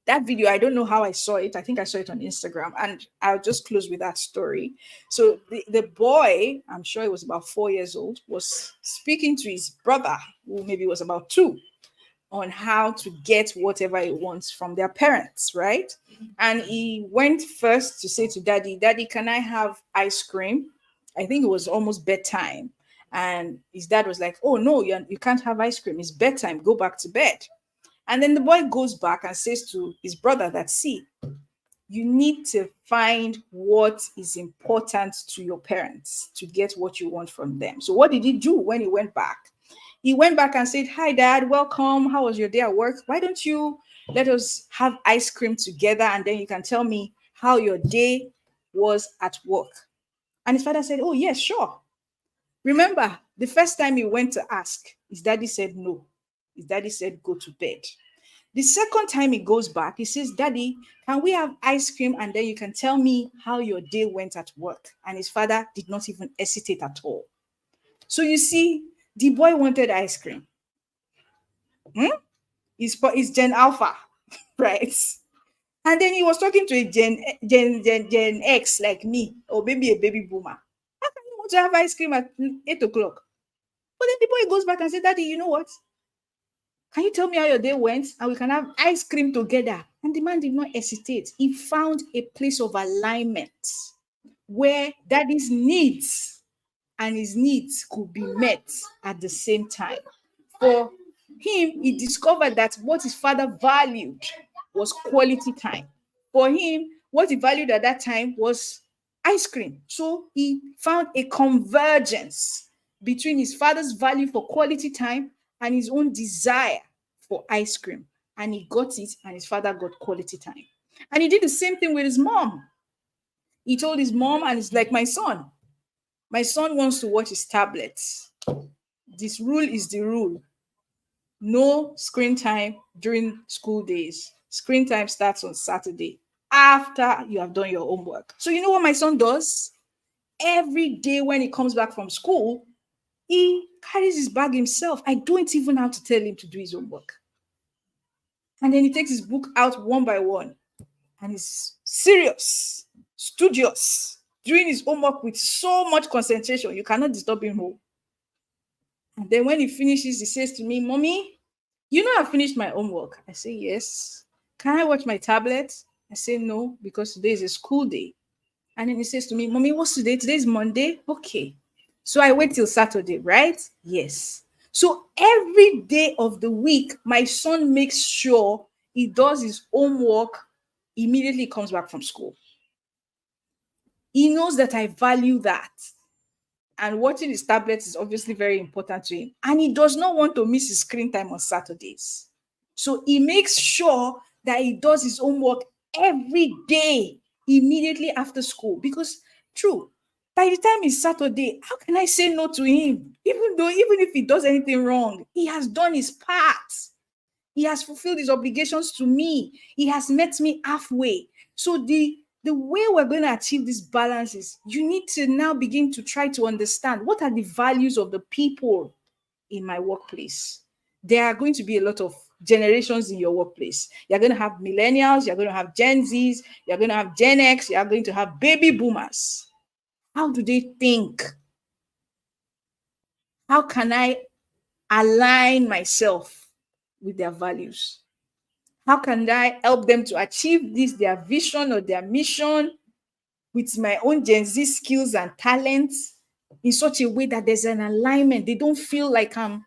That video, I don't know how I saw it. I think I saw it on Instagram. And I'll just close with that story. So the boy, I'm sure he was about 4 years old, was speaking to his brother, who maybe was about two, on how to get whatever he wants from their parents, right? And he went first to say to daddy, "Daddy, can I have ice cream?" I think it was almost bedtime. And his dad was like, "Oh, no, you can't have ice cream. It's bedtime. Go back to bed." And then the boy goes back and says to his brother that, "See, you need to find what is important to your parents to get what you want from them." So what did he do when he went back? He went back and said, "Hi, Dad, welcome. How was your day at work? Why don't you let us have ice cream together, and then you can tell me how your day was at work?" And his father said, "Oh, yes, sure." Remember, the first time he went to ask, his daddy said no. His daddy said, "Go to bed." The second time he goes back, he says, "Daddy, can we have ice cream, and then you can tell me how your day went at work?" And his father did not even hesitate at all. So you see, the boy wanted ice cream. He's Gen Alpha, right? And then he was talking to a Gen X like me, or maybe a baby boomer. How can you want to have ice cream at 8 o'clock? But then the boy goes back and says, "Daddy, you know what? Can you tell me how your day went? And we can have ice cream together." And the man did not hesitate. He found a place of alignment where daddy's needs and his needs could be met at the same time. For him, he discovered that what his father valued was quality time. For him, what he valued at that time was ice cream. So he found a convergence between his father's value for quality time and his own desire for ice cream. And he got it, and his father got quality time. And he did the same thing with his mom. He told his mom, and it's like, "My son, wants to watch his tablet. This rule is the rule. No screen time during school days. Screen time starts on Saturday after you have done your homework." So you know what my son does? Every day when he comes back from school, he carries his bag himself. I don't even have to tell him to do his homework. And then he takes his book out one by one, and he's serious, studious, doing his homework with so much concentration. You cannot disturb him. And then when he finishes, he says to me, Mommy, you know I finished my homework. I say, yes. Can I watch my tablet? I say, no, because today is a school day. And then he says to me, Mommy, what's today? Today is Monday. Okay. So I wait till Saturday, right? Yes. So every day of the week, my son makes sure he does his homework immediately comes back from school. He knows that I value that. And watching his tablet is obviously very important to him. And he does not want to miss his screen time on Saturdays. So he makes sure that he does his homework every day, immediately after school. Because, true, by the time it's Saturday, how can I say no to him? Even if he does anything wrong, he has done his part. He has fulfilled his obligations to me. He has met me halfway. So the way we're going to achieve this balance is you need to now begin to try to understand what are the values of the people in my workplace. There are going to be a lot of generations in your workplace. You're going to have millennials, you're going to have Gen Zs, you're going to have Gen X, you're going to have baby boomers. How do they think? How can I align myself with their values? How can I help them to achieve this, their vision or their mission, with my own Gen Z skills and talents in such a way that there's an alignment? They don't feel like I'm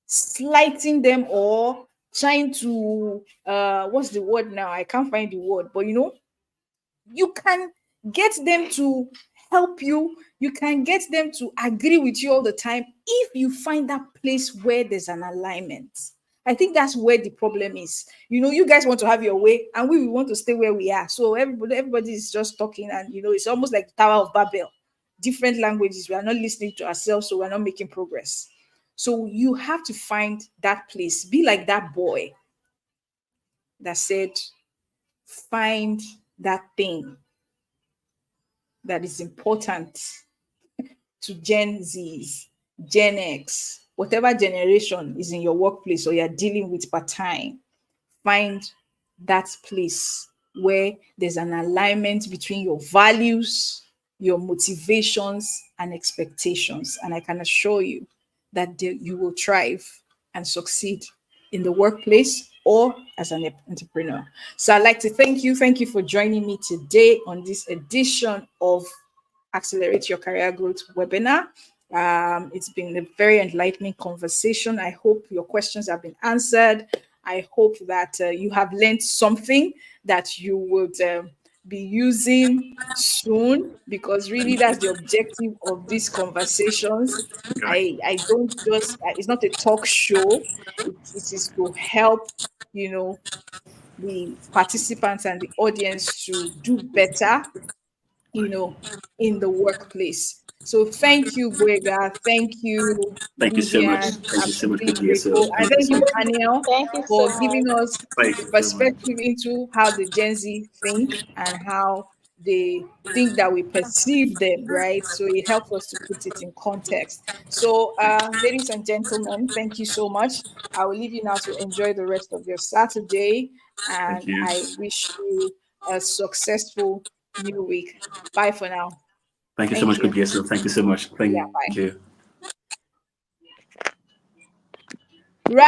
slighting them or trying to what's the word now? I can't find the word, but you can get them to help you. You can get them to agree with you all the time if you find that place where there's an alignment. I think that's where the problem is. You guys want to have your way, and we want to stay where we are. So everybody is just talking, and it's almost like the Tower of Babel. Different languages. We are not listening to ourselves, so we're not making progress. So you have to find that place. Be like that boy that said, find that thing that is important to Gen Zs, Gen X, whatever generation is in your workplace or you're dealing with part time. Find that place where there's an alignment between your values, your motivations, and expectations. And I can assure you that you will thrive and succeed in the workplace or as an entrepreneur. So I'd like to thank you. Thank you for joining me today on this edition of Accelerate Your Career Growth webinar. It's been a very enlightening conversation. I hope your questions have been answered. I hope that you have learned something that you would be using soon, because really that's the objective of these conversations. I don't just, it's not a talk show. It is to help, the participants and the audience to do better, in the workplace. So thank you, Gwega. Thank you, Thank you so much. Vivian. Thank you I'm so much, truly Coach BSL. grateful. And Thank you thank so you, much. Daniel, Thank you so for much. giving us Thank you a so much. perspective into how the Gen Z think and how they think that we perceive them, right? So it helps us to put it in context. So, ladies and gentlemen, thank you so much. I will leave you now to enjoy the rest of your Saturday, Thank and you. I wish you a successful new week. Bye for now. Thank you so Thank much, Coach you. BSL. Thank you so much. Thank Yeah, bye. you. Right.